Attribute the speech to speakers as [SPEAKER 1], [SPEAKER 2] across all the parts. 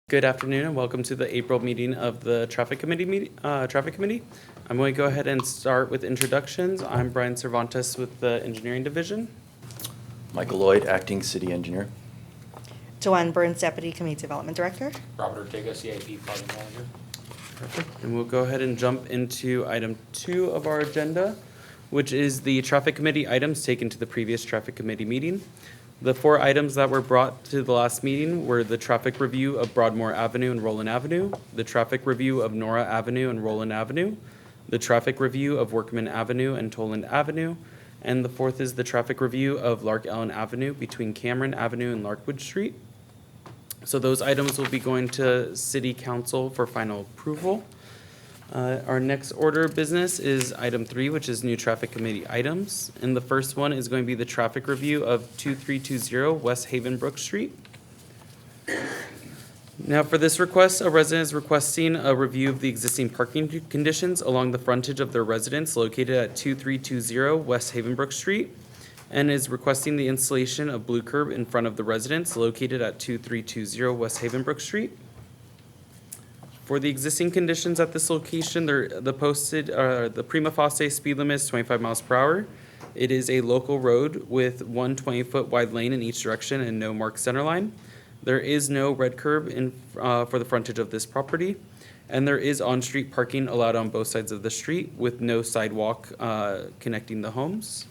[SPEAKER 1] Good afternoon and welcome to the April meeting of the Traffic Committee. I'm going to go ahead and start with introductions. I'm Brian Cervantes with the Engineering Division.
[SPEAKER 2] Michael Lloyd, Acting City Engineer.
[SPEAKER 3] Joanne Burns, Deputy Community Development Director.
[SPEAKER 4] Robert Ortega, CIP Project Manager.
[SPEAKER 1] Perfect. And we'll go ahead and jump into item 2 of our agenda, which is the Traffic Committee items taken to the previous Traffic Committee meeting. The 4 items that were brought to the last meeting were the traffic review of Broadmoor Avenue and Roland Avenue, the traffic review of Nora Avenue and Roland Avenue, the traffic review of Workman Avenue and Toland Avenue, and the 4th is the traffic review of Lark Ellen Avenue between Cameron Avenue and Larkwood Street. So those items will be going to City Council for final approval. Our next order of business is item 3, which is new traffic committee items. And the first one is going to be the traffic review of 2320 West Havenbrook Street. Now for this request, a resident is requesting a review of the existing parking conditions along the frontage of their residence located at 2320 West Havenbrook Street, and is requesting the installation of blue curb in front of the residence located at 2320 West Havenbrook Street. For the existing conditions at this location, the prima facie speed limit is 25 miles per hour. It is a local road with one 20-foot wide lane in each direction and no marked center line. There is no red curb for the frontage of this property, and there is on-street parking allowed on both sides of the street with no sidewalk connecting the homes.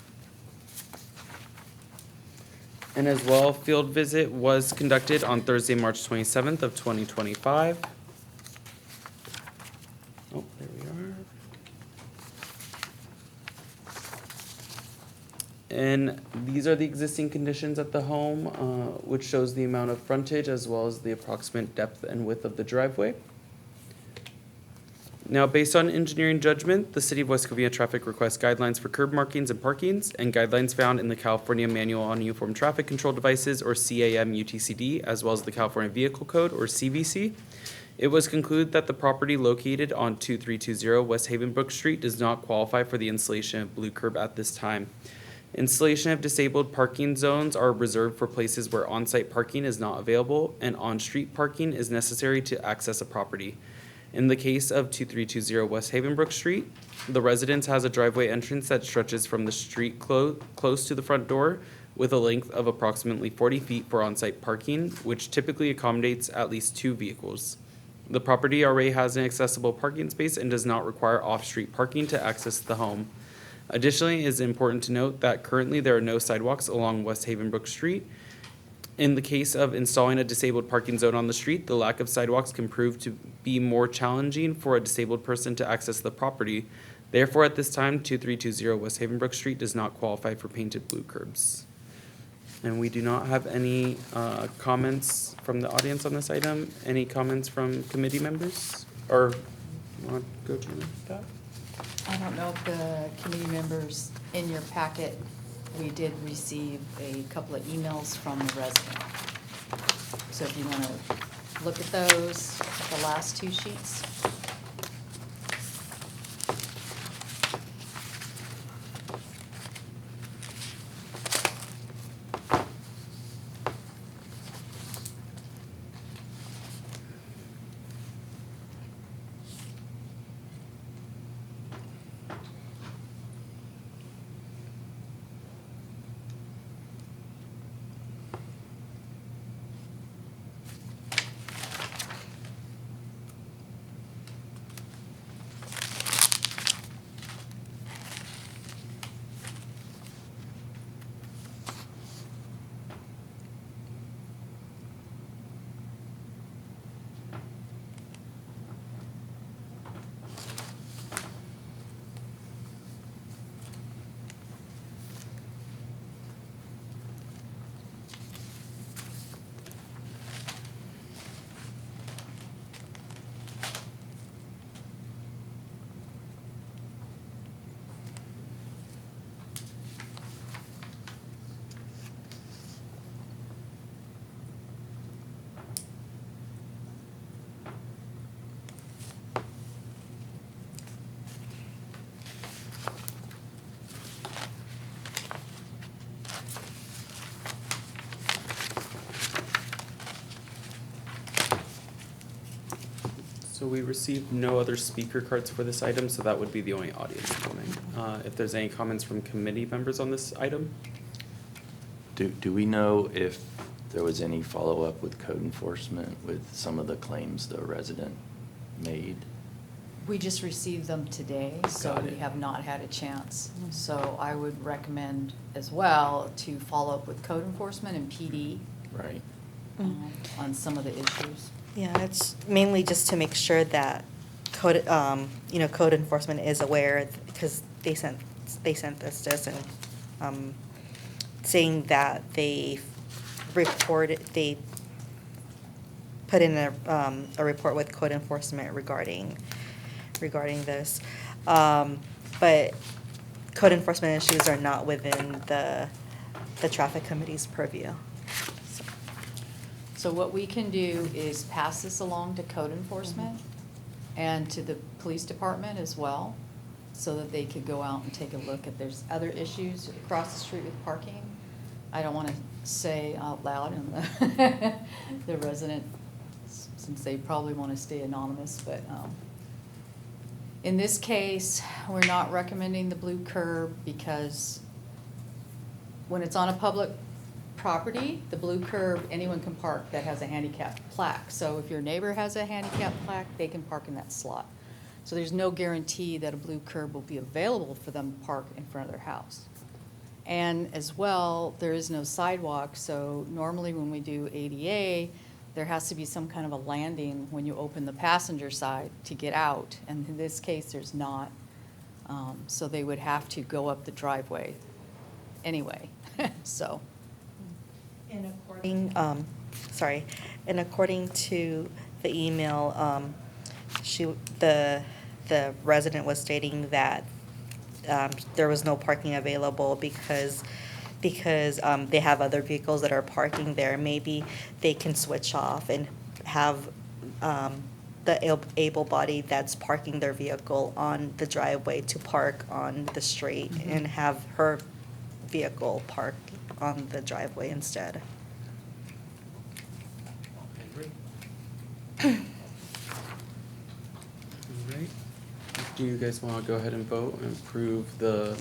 [SPEAKER 1] And as well, field visit was conducted on Thursday, March 27th of 2025. Oh, there we are. And these are the existing conditions at the home, which shows the amount of frontage as well as the approximate depth and width of the driveway. Now, based on engineering judgment, the City of West Covina traffic requests guidelines for curb markings and parkings and guidelines found in the California Manual on Uniform Traffic Control Devices, or CAM UTCD, as well as the California Vehicle Code, or CVC. It was concluded that the property located on 2320 West Havenbrook Street does not qualify for the installation of blue curb at this time. Installation of disabled parking zones are reserved for places where on-site parking is not available and on-street parking is necessary to access a property. In the case of 2320 West Havenbrook Street, the residence has a driveway entrance that stretches from the street close to the front door with a length of approximately 40 feet for on-site parking, which typically accommodates at least 2 vehicles. The property already has an accessible parking space and does not require off-street parking to access the home. Additionally, it is important to note that currently there are no sidewalks along West Havenbrook Street. In the case of installing a disabled parking zone on the street, the lack of sidewalks can prove to be more challenging for a disabled person to access the property. Therefore, at this time, 2320 West Havenbrook Street does not qualify for painted blue curbs. And we do not have any comments from the audience on this item. Any comments from committee members? Or you want to go to that?
[SPEAKER 5] I don't know if the committee members, in your packet, we did receive a couple of emails from the resident. So if you want to look at those, the last 2 sheets.
[SPEAKER 1] So we received no other speaker cards for this item, so that would be the only audience comment. If there's any comments from committee members on this item?
[SPEAKER 2] Do we know if there was any follow-up with code enforcement with some of the claims the resident made?
[SPEAKER 5] We just received them today, so
[SPEAKER 2] Got
[SPEAKER 5] we
[SPEAKER 2] it.
[SPEAKER 5] have not had a chance. So I would recommend as well to follow up with code enforcement and PD
[SPEAKER 2] Right.
[SPEAKER 5] on some of the issues.
[SPEAKER 3] Yeah, it's mainly just to make sure that code, code enforcement is aware, because they sent this to us and, saying that they put in a report with code enforcement regarding this. But code enforcement issues are not within the traffic committee's purview. So,
[SPEAKER 5] So what we can do is pass this along to code enforcement and to the police department as well, so that they could go out and take a look if there's other issues across the street with parking. I don't want to say out loud in the resident, since they probably want to stay anonymous, but in this case, we're not recommending the blue curb because when it's on a public property, the blue curb, anyone can park that has a handicap plaque. So if your neighbor has a handicap plaque, they can park in that slot. So there's no guarantee that a blue curb will be available for them to park in front of their house. And as well, there is no sidewalk, so normally when we do ADA, there has to be some kind of a landing when you open the passenger side to get out. And in this case, there's not. So they would have to go up the driveway anyway, so.
[SPEAKER 3] And according to the email, the resident was stating that there was no parking available because they have other vehicles that are parking there. Maybe they can switch off and have the able-bodied that's parking their vehicle on the driveway to park on the street and have her vehicle park on the driveway instead.
[SPEAKER 1] All right. Do you guys want to go ahead and vote and approve or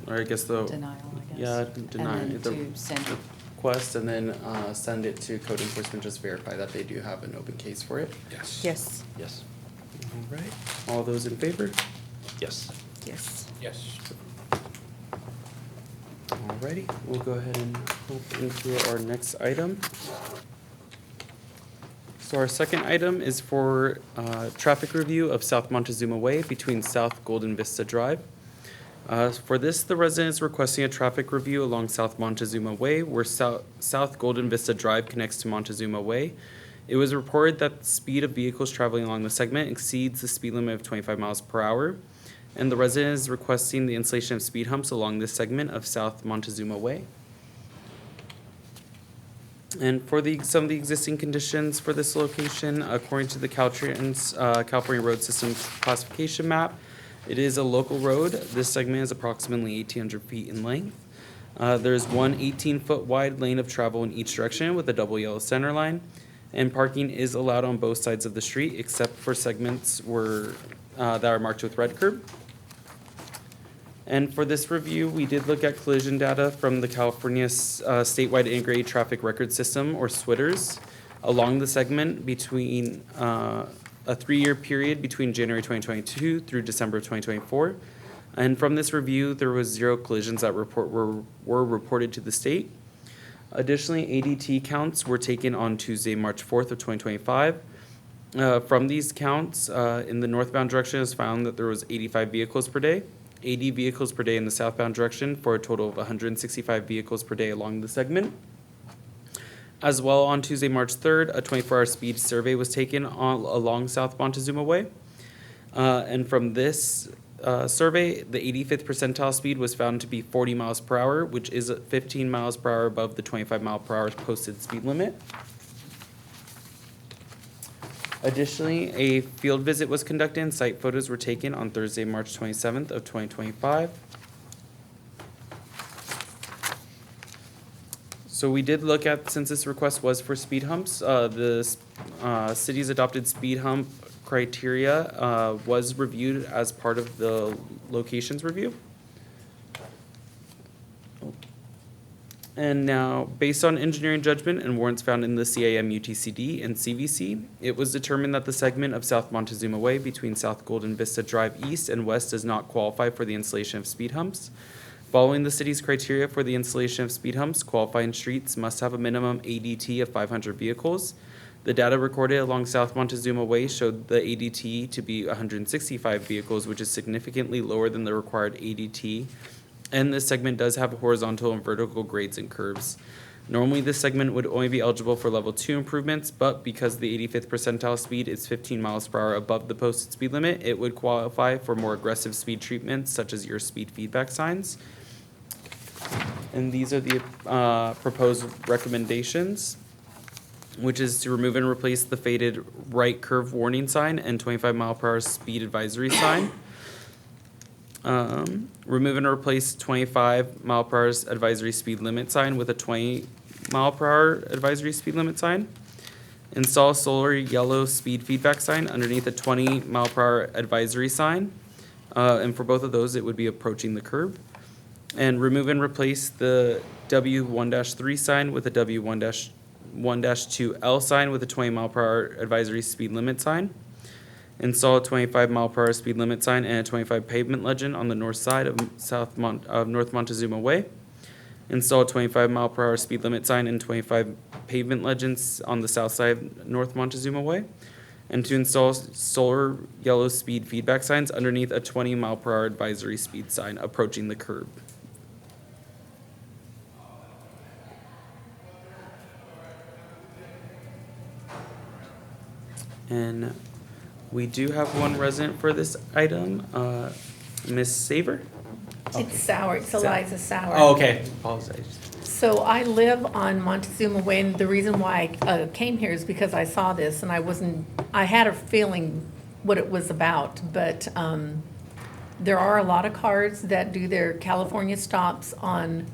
[SPEAKER 1] I guess
[SPEAKER 5] Denial, I guess.
[SPEAKER 1] Yeah, deny
[SPEAKER 5] And
[SPEAKER 1] the
[SPEAKER 5] then to send it.
[SPEAKER 1] request and then send it to code enforcement, just verify that they do have an open case for it?
[SPEAKER 4] Yes.
[SPEAKER 3] Yes,
[SPEAKER 2] Yes.
[SPEAKER 1] All right. All those in favor?
[SPEAKER 2] Yes.
[SPEAKER 3] yes.
[SPEAKER 4] Yes.
[SPEAKER 1] Alrighty, we'll go ahead and hop into our next item. So our second item is for traffic review of South Montezuma Way between South Golden Vista Drive. For this, the resident is requesting a traffic review along South Montezuma Way where South Golden Vista Drive connects to Montezuma Way. It was reported that the speed of vehicles traveling along the segment exceeds the speed limit of 25 miles per hour. And the resident is requesting the installation of speed humps along this segment of South Montezuma Way. And for some of the existing conditions for this location, according to the Caltrans California Road System classification map, it is a local road. This segment is approximately 1,800 feet in length. There's one 18-foot wide lane of travel in each direction with a double yellow center line. And parking is allowed on both sides of the street except for segments that are marked with red curb. And for this review, we did look at collision data from the California Statewide Integrated Traffic Record System, or SWITRS, along the segment between a 3-year period between January 2022 through December of 2024. And from this review, there was 0 collisions that were reported to the state. Additionally, ADT counts were taken on Tuesday, March 4th of 2025. From these counts, in the northbound direction, it was found that there was 85 vehicles per day. 80 vehicles per day in the southbound direction for a total of 165 vehicles per day along the segment. As well, on Tuesday, March 3rd, a 24-hour speed survey was taken along South Montezuma Way. And from this survey, the 85th percentile speed was found to be 40 miles per hour, which is 15 miles per hour above the 25 mile per hour posted speed limit. Additionally, a field visit was conducted and site photos were taken on Thursday, March 27th of 2025. So we did look at, since this request was for speed humps, the city's adopted speed hump criteria was reviewed as part of the locations review. And now, based on engineering judgment and warrants found in the CAM UTCD and CVC, it was determined that the segment of South Montezuma Way between South Golden Vista Drive East and West does not qualify for the installation of speed humps. Following the city's criteria for the installation of speed humps, qualifying streets must have a minimum ADT of 500 vehicles. The data recorded along South Montezuma Way showed the ADT to be 165 vehicles, which is significantly lower than the required ADT. And this segment does have horizontal and vertical grades and curves. Normally, this segment would only be eligible for level 2 improvements, but because the 85th percentile speed is 15 miles per hour above the posted speed limit, it would qualify for more aggressive speed treatments, such as your speed feedback signs. And these are the proposed recommendations, which is to remove and replace the faded right curve warning sign and 25 mile per hour speed advisory sign. Remove and replace 25 mile per hour advisory speed limit sign with a 20 mile per hour advisory speed limit sign. Install solar yellow speed feedback sign underneath a 20 mile per hour advisory sign. And for both of those, it would be approaching the curb. And remove and replace the W1-3 sign with a W1-2L sign with a 20 mile per hour advisory speed limit sign. Install a 25 mile per hour speed limit sign and a 25 pavement legend on the north side of North Montezuma Way. Install a 25 mile per hour speed limit sign and 25 pavement legends on the south side of North Montezuma Way. And to install solar yellow speed feedback signs underneath a 20 mile per hour advisory speed sign approaching the curb. And we do have one resident for this item, Ms. Saver?
[SPEAKER 6] It's Sour, it's Eliza Sour.
[SPEAKER 1] Oh, okay, apologize.
[SPEAKER 6] So I live on Montezuma Way, and the reason why I came here is because I saw this, and I had a feeling what it was about, but there are a lot of cars that do their California stops on,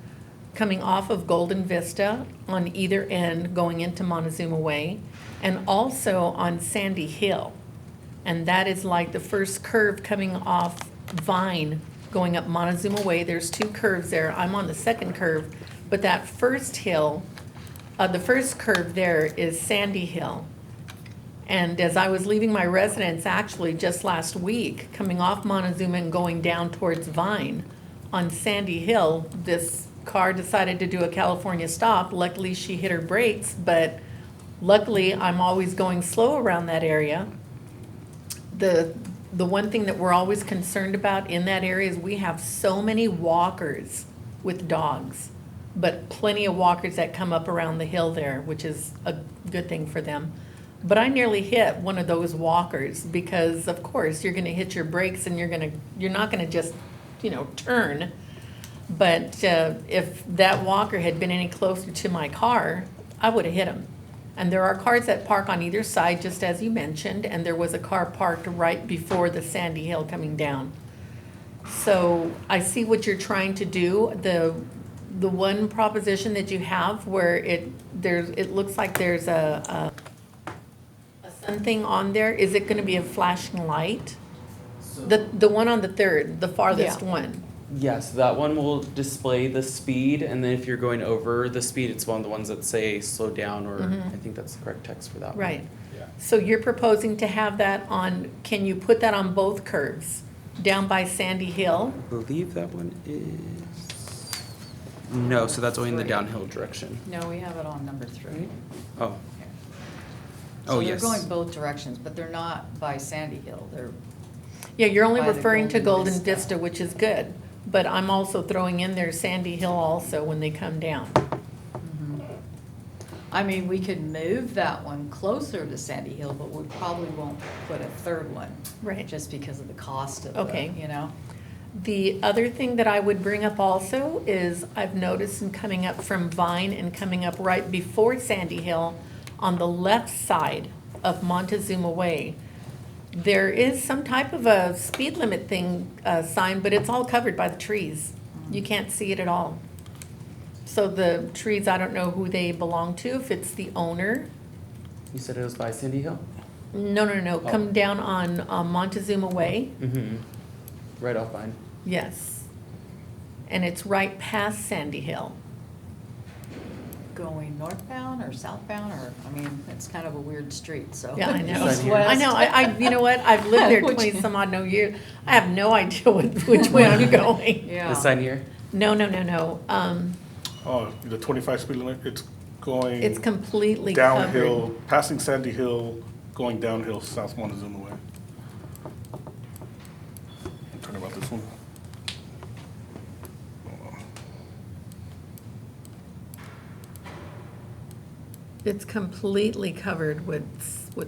[SPEAKER 6] coming off of Golden Vista on either end, going into Montezuma Way, and also on Sandy Hill. And that is like the first curve coming off Vine, going up Montezuma Way. There's two curves there. I'm on the second curve, but that first hill, the first curve there is Sandy Hill. And as I was leaving my residence, actually just last week, coming off Montezuma and going down towards Vine, on Sandy Hill, this car decided to do a California stop. Luckily, she hit her brakes, but luckily, I'm always going slow around that area. The one thing that we're always concerned about in that area is we have so many walkers with dogs, but plenty of walkers that come up around the hill there, which is a good thing for them. But I nearly hit one of those walkers because, of course, you're going to hit your brakes and you're not going to just, turn. But if that walker had been any closer to my car, I would have hit him. And there are cars that park on either side, just as you mentioned, and there was a car parked right before the Sandy Hill coming down. So I see what you're trying to do. The one proposition that you have where it looks like there's a something on there, is it gonna be a flashing light? The one on the third, the farthest
[SPEAKER 5] Yeah.
[SPEAKER 6] one.
[SPEAKER 1] Yes, that one will display the speed, and then if you're going over the speed, it's one of the ones that say slow down, or I think that's the correct text for that one.
[SPEAKER 6] Right.
[SPEAKER 4] Yeah.
[SPEAKER 6] So you're proposing to have that on, can you put that on both curves? Down by Sandy Hill?
[SPEAKER 1] I believe that one is, no, so that's only in the downhill direction.
[SPEAKER 5] No, we have it on number 3.
[SPEAKER 1] Oh,
[SPEAKER 5] Here.
[SPEAKER 1] Oh,
[SPEAKER 5] So
[SPEAKER 1] yes.
[SPEAKER 5] they're going both directions, but they're not by Sandy Hill. They're,
[SPEAKER 6] Yeah, you're only
[SPEAKER 5] By the
[SPEAKER 6] referring to
[SPEAKER 5] Golden
[SPEAKER 6] Golden
[SPEAKER 5] Vista.
[SPEAKER 6] Vista, which is good. But I'm also throwing in there Sandy Hill also when they come down.
[SPEAKER 5] I mean, we could move that one closer to Sandy Hill, but we probably won't put a third one.
[SPEAKER 6] Right.
[SPEAKER 5] Just because of the cost of
[SPEAKER 6] Okay.
[SPEAKER 5] it,
[SPEAKER 6] The other thing that I would bring up also is I've noticed in coming up from Vine and coming up right before Sandy Hill on the left side of Montezuma Way, there is some type of a speed limit sign, but it's all covered by the trees. You can't see it at all. So the trees, I don't know who they belong to, if it's the owner.
[SPEAKER 1] You said it was by Sandy Hill?
[SPEAKER 6] No, come down on Montezuma Way,
[SPEAKER 1] Mm-hmm. Right off Vine.
[SPEAKER 6] yes. And it's right past Sandy Hill.
[SPEAKER 5] Going northbound or southbound, or, I mean, it's kind of a weird street, so.
[SPEAKER 6] Yeah, I know.
[SPEAKER 1] East,
[SPEAKER 6] I know, you know what, I've lived there
[SPEAKER 5] Which-
[SPEAKER 6] 20-some-odd no years. I have no idea which way I'm going.
[SPEAKER 5] Yeah.
[SPEAKER 1] The sign here?
[SPEAKER 6] No.
[SPEAKER 7] Oh, the 25 speed limit, it's going.
[SPEAKER 6] It's completely covered.
[SPEAKER 7] Downhill, passing Sandy Hill, going downhill South Montezuma way. I'm talking about this one. Hold on.
[SPEAKER 6] It's completely covered with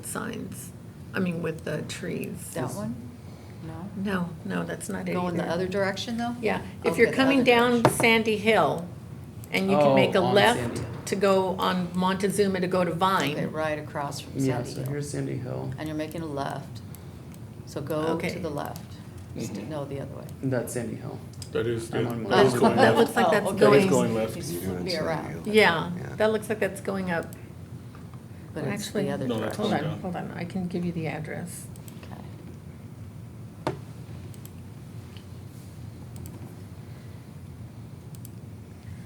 [SPEAKER 6] signs, I mean, with the trees.
[SPEAKER 5] That one? No?
[SPEAKER 6] No, that's not it
[SPEAKER 5] Going the
[SPEAKER 6] either.
[SPEAKER 5] other direction, though?
[SPEAKER 6] Yeah, if
[SPEAKER 5] Okay,
[SPEAKER 6] you're
[SPEAKER 5] the
[SPEAKER 6] coming
[SPEAKER 5] other
[SPEAKER 6] down
[SPEAKER 5] direction.
[SPEAKER 6] Sandy Hill, and you can
[SPEAKER 1] Oh,
[SPEAKER 6] make a
[SPEAKER 1] on
[SPEAKER 6] left
[SPEAKER 1] Sandy Hill.
[SPEAKER 6] to go on Montezuma to go to
[SPEAKER 5] Okay,
[SPEAKER 6] Vine.
[SPEAKER 5] right across from
[SPEAKER 1] Yeah,
[SPEAKER 5] Sandy
[SPEAKER 1] so
[SPEAKER 5] Hill.
[SPEAKER 1] here's Sandy Hill.
[SPEAKER 5] And you're making a left. So go
[SPEAKER 6] Okay.
[SPEAKER 5] to the left. No, the other way.
[SPEAKER 1] That's Sandy Hill.
[SPEAKER 7] That is,
[SPEAKER 1] I'm on
[SPEAKER 7] that is going
[SPEAKER 6] That
[SPEAKER 7] left.
[SPEAKER 6] looks like that's
[SPEAKER 5] okay.
[SPEAKER 7] That is
[SPEAKER 6] going,
[SPEAKER 7] going left.
[SPEAKER 5] He's flipping around.
[SPEAKER 6] yeah, that looks like that's going up.
[SPEAKER 5] But it's
[SPEAKER 6] Actually,
[SPEAKER 5] the other
[SPEAKER 7] No, that's
[SPEAKER 5] direction.
[SPEAKER 6] Hold
[SPEAKER 7] going
[SPEAKER 6] on,
[SPEAKER 7] down.
[SPEAKER 6] hold on, I can give you the address.
[SPEAKER 5] Okay.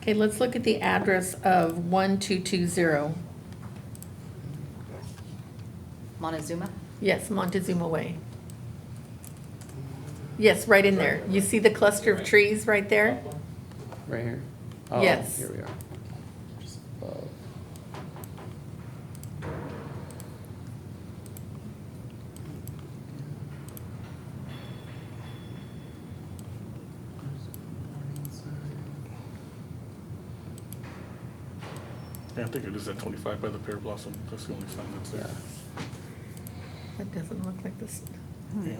[SPEAKER 6] Okay, let's look at the address of 1220.
[SPEAKER 5] Montezuma?
[SPEAKER 6] Yes, Montezuma Way. Yes, right in there. You see the cluster of trees right there?
[SPEAKER 1] Right here? Oh,
[SPEAKER 6] Yes.
[SPEAKER 1] Here we are. Just above.
[SPEAKER 7] Yeah, I think it is at 25 by the pear blossom. That's the only sign that's
[SPEAKER 1] Yeah.
[SPEAKER 7] there.
[SPEAKER 6] That doesn't look like this.
[SPEAKER 7] Yeah.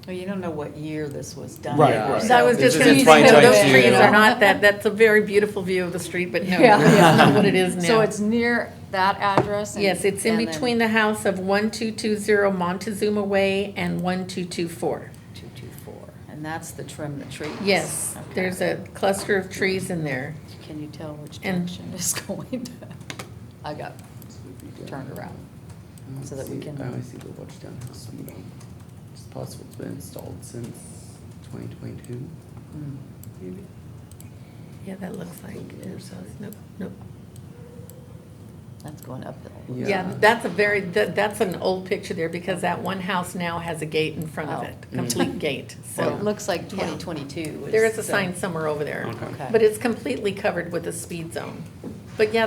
[SPEAKER 5] Well, you don't know what year this was done.
[SPEAKER 7] Right,
[SPEAKER 1] Yeah.
[SPEAKER 7] right.
[SPEAKER 6] So I was
[SPEAKER 1] It's
[SPEAKER 6] just
[SPEAKER 1] just
[SPEAKER 6] gonna
[SPEAKER 1] in
[SPEAKER 6] say, no,
[SPEAKER 1] 2022,
[SPEAKER 6] those trees
[SPEAKER 1] you know.
[SPEAKER 6] are not that, that's a very beautiful view of the street, but no,
[SPEAKER 5] Yeah.
[SPEAKER 6] that's not what it is now.
[SPEAKER 5] So it's near that address? and-
[SPEAKER 6] Yes, it's in
[SPEAKER 5] and then
[SPEAKER 6] between the house of 1220 Montezuma Way and 1224.
[SPEAKER 5] 224, and that's the trim the trees?
[SPEAKER 6] Yes,
[SPEAKER 5] Okay.
[SPEAKER 6] there's a cluster of trees in there.
[SPEAKER 5] Can you tell which
[SPEAKER 6] And-
[SPEAKER 5] direction it's going? I got turned around. So that we can-
[SPEAKER 1] I always see the watch downhill speed bump. It's possible it's been installed since 2022,
[SPEAKER 5] Mm.
[SPEAKER 1] maybe?
[SPEAKER 6] Yeah, that looks like, nope.
[SPEAKER 5] That's going uphill.
[SPEAKER 1] Yeah.
[SPEAKER 6] Yeah, that's a very, that's an old picture there, because that one house now has a gate in front of
[SPEAKER 5] Oh.
[SPEAKER 6] it, complete gate,
[SPEAKER 5] Well,
[SPEAKER 6] so.
[SPEAKER 5] it looks like
[SPEAKER 6] Yeah.
[SPEAKER 5] 2022.
[SPEAKER 6] There is a
[SPEAKER 5] the-
[SPEAKER 6] sign somewhere over there.
[SPEAKER 1] Okay.
[SPEAKER 5] Okay.
[SPEAKER 6] But it's completely covered with a speed zone. But yeah,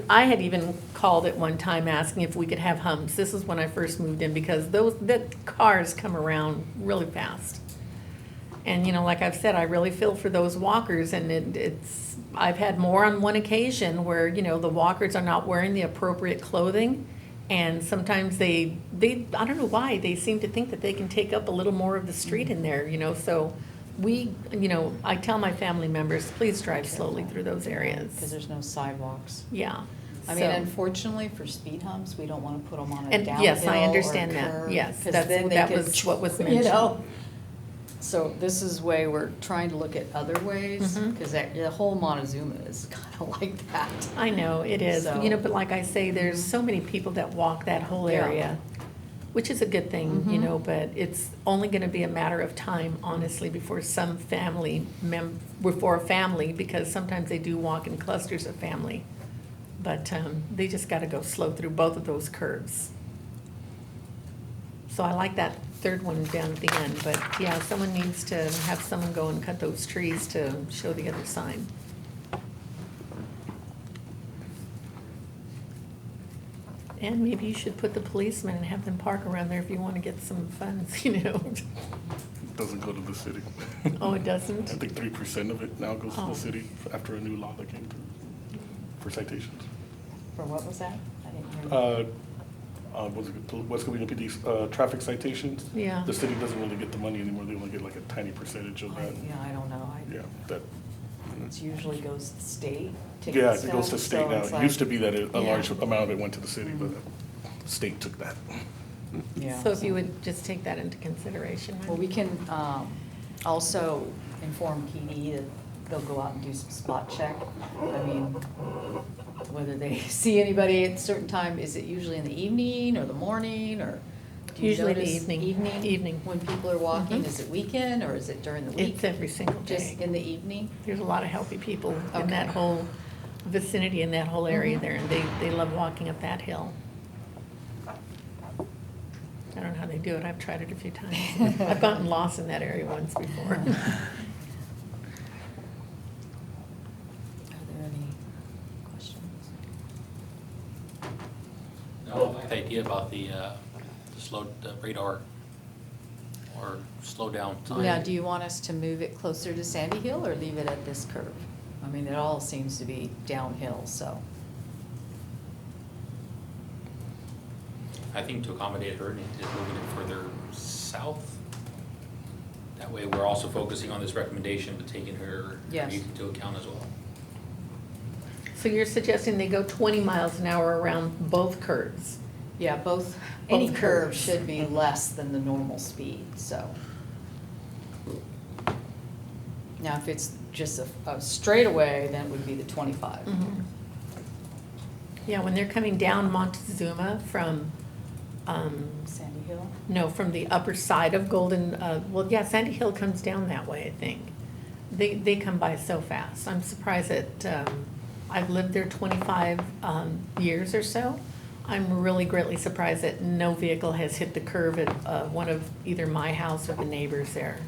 [SPEAKER 6] I had even called at one time asking if we could have humps. This is when I first moved in, because the cars come around really fast. And, you know, like I've said, I really feel for those walkers, and I've had more on one occasion where, you know, the walkers are not wearing the appropriate clothing. And sometimes they, I don't know why, they seem to think that they can take up a little more of the street in there, you know, so I tell my family members, please drive slowly through those areas.
[SPEAKER 5] Because there's no sidewalks.
[SPEAKER 6] Yeah.
[SPEAKER 5] I mean,
[SPEAKER 6] so-
[SPEAKER 5] unfortunately, for speed humps, we don't want to put them on a
[SPEAKER 6] And
[SPEAKER 5] downhill
[SPEAKER 6] yes, I
[SPEAKER 5] or
[SPEAKER 6] understand that.
[SPEAKER 5] curve,
[SPEAKER 6] Yes,
[SPEAKER 5] 'cause
[SPEAKER 6] that's-
[SPEAKER 5] then they
[SPEAKER 6] that
[SPEAKER 5] could
[SPEAKER 6] was what was
[SPEAKER 5] You
[SPEAKER 6] mentioned.
[SPEAKER 5] know? So this is way we're trying to look at other ways,
[SPEAKER 6] Mhm.
[SPEAKER 5] because the whole Montezuma is kind of like that.
[SPEAKER 6] I know, it is,
[SPEAKER 5] So-
[SPEAKER 6] you know, but like I say, there's so many people that walk that whole
[SPEAKER 5] Yeah.
[SPEAKER 6] area, which is a good thing, you
[SPEAKER 5] Mhm.
[SPEAKER 6] know, but it's only gonna be a matter of time, honestly, before some before a family, because sometimes they do walk in clusters of family. But, they just gotta go slow through both of those curves. So I like that third one down at the end, but yeah, someone needs to have someone go and cut those trees to show the other sign. And maybe you should put the policemen and have them park around there if you wanna get some funds, you know?
[SPEAKER 7] Doesn't go to the city.
[SPEAKER 6] Oh, it doesn't?
[SPEAKER 7] I think 3% of it now goes to
[SPEAKER 6] Oh.
[SPEAKER 7] the city after a new law that came through for citations.
[SPEAKER 5] For what was that? I didn't hear.
[SPEAKER 7] Was it West Covina PD's traffic citations?
[SPEAKER 6] Yeah.
[SPEAKER 7] The city doesn't really get the money anymore. They only get like a tiny percentage of that.
[SPEAKER 5] Yeah, I don't know.
[SPEAKER 7] Yeah, that,
[SPEAKER 5] It usually goes to state.
[SPEAKER 7] yeah, it goes to
[SPEAKER 5] stuff,
[SPEAKER 7] state
[SPEAKER 5] so
[SPEAKER 7] now.
[SPEAKER 5] it's
[SPEAKER 7] It used to
[SPEAKER 5] like-
[SPEAKER 7] be that a
[SPEAKER 5] Yeah.
[SPEAKER 7] large amount of it went to the city, but the state took that.
[SPEAKER 5] Yeah,
[SPEAKER 6] So if you would just take that into consideration.
[SPEAKER 5] Well, we can also inform PD that they'll go out and do some spot check. I mean, whether they see anybody at a certain time. Is it usually in the evening or the morning, or? do you
[SPEAKER 6] Usually the
[SPEAKER 5] notice
[SPEAKER 6] evening.
[SPEAKER 5] Evening?
[SPEAKER 6] Evening.
[SPEAKER 5] When people are walking,
[SPEAKER 6] Mhm.
[SPEAKER 5] is it weekend or is it during the week?
[SPEAKER 6] It's every single
[SPEAKER 5] Just
[SPEAKER 6] day.
[SPEAKER 5] in the evening?
[SPEAKER 6] There's a lot of healthy people in that
[SPEAKER 5] Okay.
[SPEAKER 6] whole vicinity, in that whole area
[SPEAKER 5] Mhm.
[SPEAKER 6] there, and they love walking up that hill. I don't know how they do it, I've tried it a few times. I've gotten lost in that area once before.
[SPEAKER 5] Are there any questions?
[SPEAKER 4] No, I like the idea about the radar or slow down sign.
[SPEAKER 5] Now, do you want us to move it closer to Sandy Hill or leave it at this curve? I mean, it all seems to be downhill, so.
[SPEAKER 4] I think to accommodate her, is moving it further south. That way, we're also focusing on this recommendation, but taking her
[SPEAKER 5] Yes.
[SPEAKER 4] commute into account as well.
[SPEAKER 6] So you're suggesting they go 20 miles an hour around both curves?
[SPEAKER 5] Yeah, any
[SPEAKER 6] Both
[SPEAKER 5] curve
[SPEAKER 6] curves.
[SPEAKER 5] should be less than the normal speed, so. Now, if it's just a straightaway, then it would be the 25.
[SPEAKER 6] Mhm. Yeah, when they're coming down Montezuma from,
[SPEAKER 5] Sandy Hill?
[SPEAKER 6] no, from the upper side of Golden, well, yeah, Sandy Hill comes down that way, I think. They come by so fast. I'm surprised that, I've lived there 25 years or so. I'm really greatly surprised that no vehicle has hit the curve at one of either my house or the neighbors there.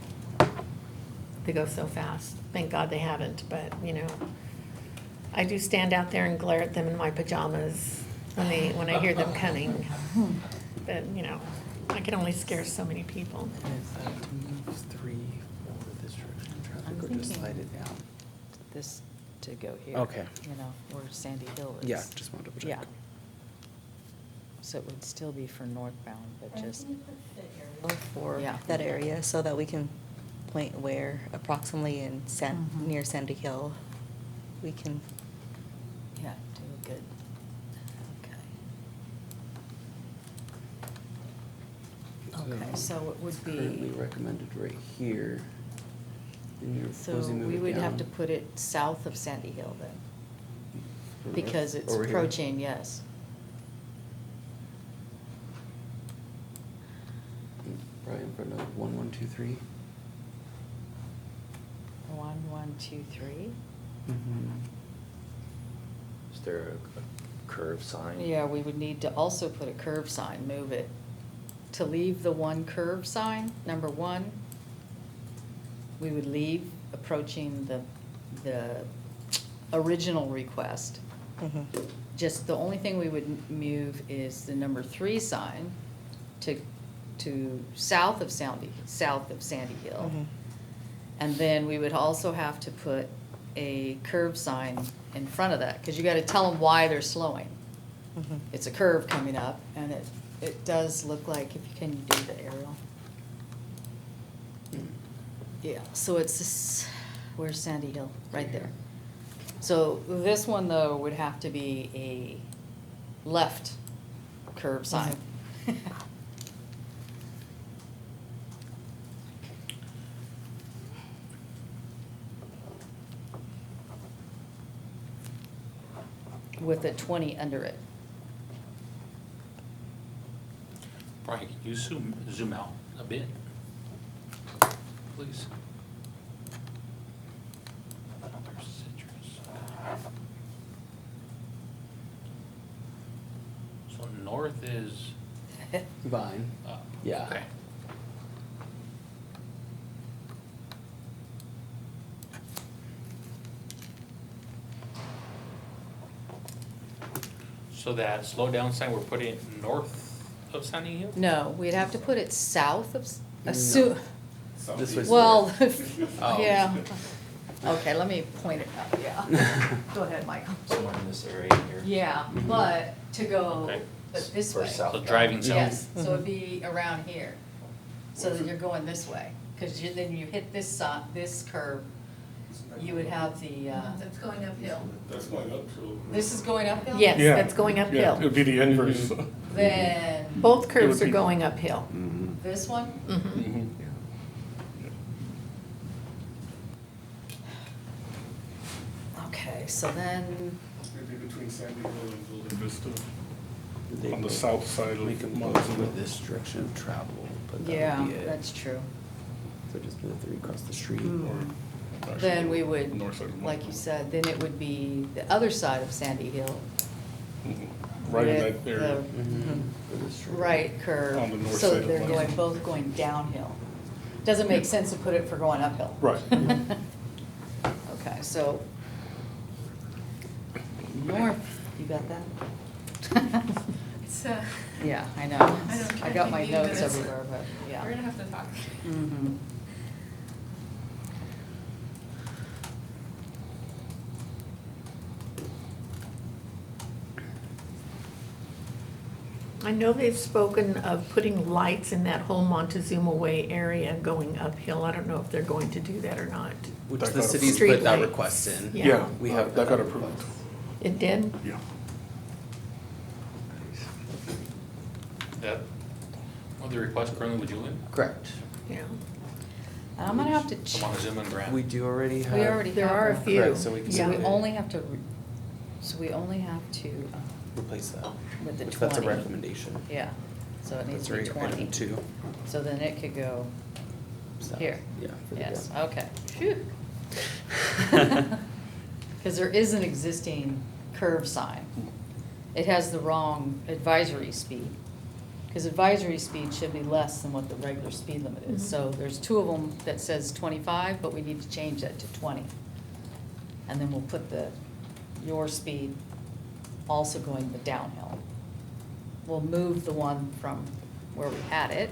[SPEAKER 6] They go so fast. Thank God they haven't, but, you know, I do stand out there and glare at them in my pajamas when I hear them coming. But, you know, I can only scare so many people.
[SPEAKER 1] And is that to move 3 for this direction of
[SPEAKER 5] I'm
[SPEAKER 1] traffic or just
[SPEAKER 5] thinking-
[SPEAKER 1] slide it down?
[SPEAKER 5] This to go here.
[SPEAKER 1] Okay.
[SPEAKER 5] You know, where Sandy Hill is.
[SPEAKER 1] Yeah, just wanted to double
[SPEAKER 5] Yeah.
[SPEAKER 1] check.
[SPEAKER 5] So it would still be for northbound, but just,
[SPEAKER 3] For
[SPEAKER 5] Yeah.
[SPEAKER 3] that area, so that we can point where approximately in
[SPEAKER 5] Mhm.
[SPEAKER 3] near Sandy Hill, we can,
[SPEAKER 5] yeah, do a good, okay. Okay, so it would
[SPEAKER 1] It's currently
[SPEAKER 5] be,
[SPEAKER 1] recommended right here. And you're
[SPEAKER 5] so
[SPEAKER 1] proposing to move
[SPEAKER 5] we
[SPEAKER 1] it
[SPEAKER 5] would have to
[SPEAKER 1] down
[SPEAKER 5] put it south of Sandy Hill then,
[SPEAKER 1] over-
[SPEAKER 5] because it's
[SPEAKER 1] over here.
[SPEAKER 5] approaching, yes.
[SPEAKER 1] Right in front of 1123.
[SPEAKER 5] 1, 1, 2, 3.
[SPEAKER 2] Is there a curve sign?
[SPEAKER 5] Yeah, we would need to also put a curve sign, move it. To leave the one curve sign, number 1, we would leave approaching the original request.
[SPEAKER 3] mhm.
[SPEAKER 5] Just the only thing we would move is the number 3 sign to south of Sandy Hill.
[SPEAKER 3] Mhm.
[SPEAKER 5] And then we would also have to put a curve sign in front of that, because you gotta tell them why they're slowing.
[SPEAKER 3] Mhm.
[SPEAKER 5] It's a curve coming up, and it does look like, if you can do the aerial. Yeah, so it's this, where's Sandy Hill? Right there. So this one, though, would have to be a left curve sign. With a 20 under it.
[SPEAKER 4] Brian, can you zoom out a bit? Please. Oh, there's citrus. So north is
[SPEAKER 1] Vine.
[SPEAKER 4] up.
[SPEAKER 1] Yeah.
[SPEAKER 4] Okay. So that slow down sign, we're putting it north of Sunny Hill?
[SPEAKER 5] No, we'd have to put it south of,
[SPEAKER 1] No. This way.
[SPEAKER 5] well,
[SPEAKER 1] Oh.
[SPEAKER 5] yeah. Okay, let me point it out, yeah. Go ahead, Michael.
[SPEAKER 2] Somewhere in this area here?
[SPEAKER 5] Yeah, but to go
[SPEAKER 4] Okay.
[SPEAKER 5] this
[SPEAKER 2] For
[SPEAKER 5] way.
[SPEAKER 2] south.
[SPEAKER 4] So driving south?
[SPEAKER 5] Yes, so it'd be around here, so that you're going this way, because then you hit this curve, you would have the,
[SPEAKER 6] That's going uphill.
[SPEAKER 7] That's going up to.
[SPEAKER 5] this is going uphill?
[SPEAKER 6] Yes,
[SPEAKER 7] Yeah.
[SPEAKER 6] that's going
[SPEAKER 7] Yeah, it
[SPEAKER 6] uphill.
[SPEAKER 7] would be the inverse.
[SPEAKER 5] Then,
[SPEAKER 6] Both curves
[SPEAKER 7] would
[SPEAKER 6] are
[SPEAKER 7] be-
[SPEAKER 6] going uphill.
[SPEAKER 5] this one?
[SPEAKER 6] Mhm.
[SPEAKER 5] Okay, so then,
[SPEAKER 7] It'd be between between Sandy Hill and Golden Vista,
[SPEAKER 1] They
[SPEAKER 7] on the
[SPEAKER 1] both
[SPEAKER 7] south side
[SPEAKER 1] make
[SPEAKER 7] of
[SPEAKER 1] them both
[SPEAKER 7] Montezuma.
[SPEAKER 1] with this direction of travel, but that
[SPEAKER 5] Yeah,
[SPEAKER 1] would be it.
[SPEAKER 5] that's true.
[SPEAKER 1] So just the three across the street.
[SPEAKER 7] Or actually
[SPEAKER 5] Then we
[SPEAKER 7] the
[SPEAKER 5] would,
[SPEAKER 7] north side of
[SPEAKER 5] like you
[SPEAKER 7] Montezuma.
[SPEAKER 5] said, then it would be the other side of Sandy Hill.
[SPEAKER 7] Mhm. Right in
[SPEAKER 5] with
[SPEAKER 7] that area.
[SPEAKER 5] the Right curve.
[SPEAKER 7] On the north
[SPEAKER 5] So
[SPEAKER 7] side of
[SPEAKER 5] they're
[SPEAKER 7] Montezuma.
[SPEAKER 5] going, both going downhill. Doesn't make sense to put it for going uphill.
[SPEAKER 7] Right.
[SPEAKER 5] Okay, so north, you got that?
[SPEAKER 8] It's,
[SPEAKER 5] Yeah, I know.
[SPEAKER 8] don't-
[SPEAKER 5] I got my
[SPEAKER 8] can't
[SPEAKER 5] notes
[SPEAKER 8] think of it.
[SPEAKER 5] everywhere, but, yeah.
[SPEAKER 8] we're gonna have to talk.
[SPEAKER 5] Mhm.
[SPEAKER 6] I know they've spoken of putting lights in that whole Montezuma Way area going uphill. I don't know if they're going to do that or not.
[SPEAKER 1] Which
[SPEAKER 7] That
[SPEAKER 1] the
[SPEAKER 7] got
[SPEAKER 1] city's
[SPEAKER 6] Street
[SPEAKER 1] put that
[SPEAKER 6] lights.
[SPEAKER 1] request in.
[SPEAKER 6] Yeah.
[SPEAKER 7] Yeah,
[SPEAKER 1] We have
[SPEAKER 7] that got
[SPEAKER 1] that
[SPEAKER 7] approved.
[SPEAKER 1] request.
[SPEAKER 6] It did?
[SPEAKER 7] Yeah.
[SPEAKER 4] That, the request currently with Julian,
[SPEAKER 1] Correct.
[SPEAKER 6] Yeah.
[SPEAKER 5] And I'm gonna have to,
[SPEAKER 4] from Montezuma and Grant.
[SPEAKER 1] We do already have.
[SPEAKER 5] we already
[SPEAKER 6] There
[SPEAKER 5] have
[SPEAKER 6] are a
[SPEAKER 5] one.
[SPEAKER 6] few.
[SPEAKER 1] Correct, so we can
[SPEAKER 5] So we
[SPEAKER 1] do it.
[SPEAKER 5] only have to, so we only have to,
[SPEAKER 1] Replace that.
[SPEAKER 5] with the
[SPEAKER 1] Which that's a
[SPEAKER 5] 20.
[SPEAKER 1] recommendation.
[SPEAKER 5] Yeah, so it needs
[SPEAKER 1] That's
[SPEAKER 5] to be
[SPEAKER 1] right,
[SPEAKER 5] 20.
[SPEAKER 1] item 2.
[SPEAKER 5] So then it could go
[SPEAKER 1] South.
[SPEAKER 5] here.
[SPEAKER 1] Yeah. for the
[SPEAKER 5] Yes,
[SPEAKER 1] down.
[SPEAKER 5] okay. Phew. Because there is an existing curve sign. It has the wrong advisory speed. Because advisory speed should be less than what the regular speed limit is.
[SPEAKER 6] Mhm.
[SPEAKER 5] So there's two of them that says 25, but we need to change that to 20. And then we'll put your speed also going the downhill. We'll move the one from where we had it.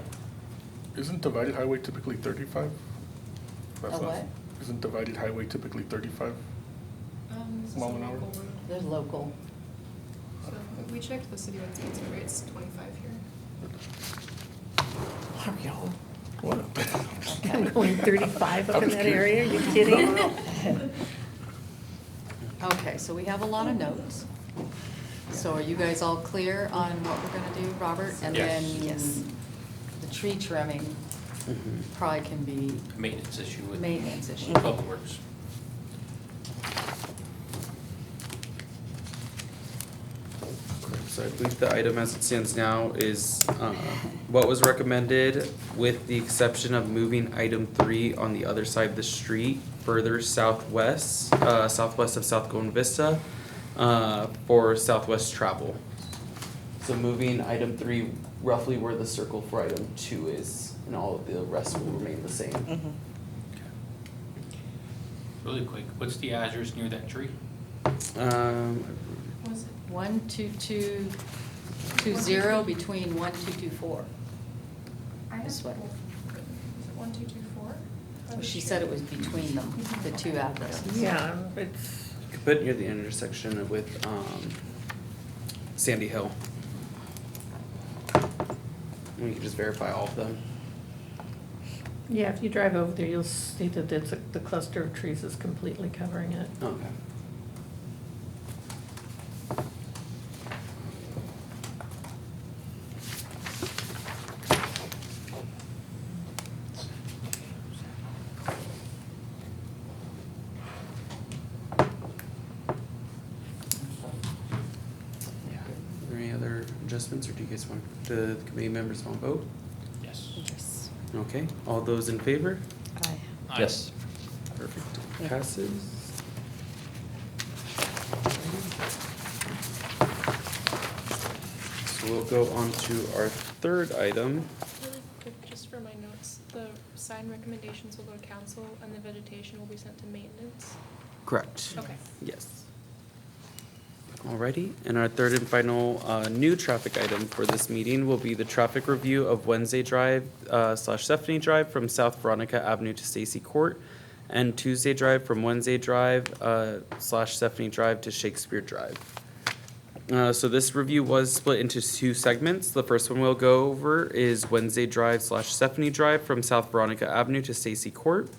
[SPEAKER 7] Isn't divided highway typically 35? That's
[SPEAKER 5] A
[SPEAKER 7] not-
[SPEAKER 5] what?
[SPEAKER 7] Isn't divided highway typically 35?
[SPEAKER 8] This is
[SPEAKER 7] Mile
[SPEAKER 8] a
[SPEAKER 7] an hour?
[SPEAKER 8] local road.
[SPEAKER 5] There's local.
[SPEAKER 8] So we checked the city with the rates, 25 here.
[SPEAKER 6] Are y'all
[SPEAKER 7] What?
[SPEAKER 6] I'm going 35 up
[SPEAKER 7] I'm
[SPEAKER 6] in
[SPEAKER 7] just
[SPEAKER 6] that
[SPEAKER 7] kidding.
[SPEAKER 6] area? Are you kidding?
[SPEAKER 5] Okay, so we have a lot of notes. So are you guys all clear on what we're gonna do, Robert? And
[SPEAKER 4] Yes.
[SPEAKER 5] then
[SPEAKER 3] Yes.
[SPEAKER 5] the tree trimming
[SPEAKER 1] Mhm.
[SPEAKER 5] probably can be
[SPEAKER 4] Maintenance issue with.
[SPEAKER 5] maintenance issue.
[SPEAKER 4] Public Works.
[SPEAKER 1] Correct. So I believe the item as it stands now is what was recommended, with the exception of moving item 3 on the other side of the street, further southwest, southwest of South Golden Vista, for southwest travel. So moving item 3 roughly where the circle for item 2 is, and all of the rest will remain the same.
[SPEAKER 3] Mhm.
[SPEAKER 4] Really quick, what's the address near that tree?
[SPEAKER 8] Was it?
[SPEAKER 5] 12220 between 1224.
[SPEAKER 8] I
[SPEAKER 5] This
[SPEAKER 8] have
[SPEAKER 5] way.
[SPEAKER 8] both. Is it 1224?
[SPEAKER 5] Well, she said it was between them, the two addresses.
[SPEAKER 6] Yeah, it's,
[SPEAKER 1] You could put it near the intersection with Sandy Hill. And you can just verify all of them.
[SPEAKER 6] yeah, if you drive over there, you'll see that the cluster of trees is completely covering it.
[SPEAKER 1] Okay. Yeah. Are there any other adjustments, or do you guys want, do the committee members want to vote?
[SPEAKER 4] Yes.
[SPEAKER 3] Yes.
[SPEAKER 1] Okay, all those in favor?
[SPEAKER 3] Aye.
[SPEAKER 2] Yes.
[SPEAKER 1] Perfect.
[SPEAKER 3] Yeah.
[SPEAKER 1] Passes. So we'll go on to our third item.
[SPEAKER 8] Really quick, just for my notes, the sign recommendations will go to council and the vegetation will be sent to maintenance.
[SPEAKER 1] Correct.
[SPEAKER 8] Okay.
[SPEAKER 1] Yes. Alrighty, and our third and final new traffic item for this meeting will be the traffic review of Wednesday Drive slash Stephanie Drive from South Veronica Avenue to Stacy Court, and Tuesday Drive from Wednesday Drive slash Stephanie Drive to Shakespeare Drive. So this review was split into two segments. The first one we'll go over is Wednesday Drive slash Stephanie Drive from South Veronica Avenue to Stacy Court.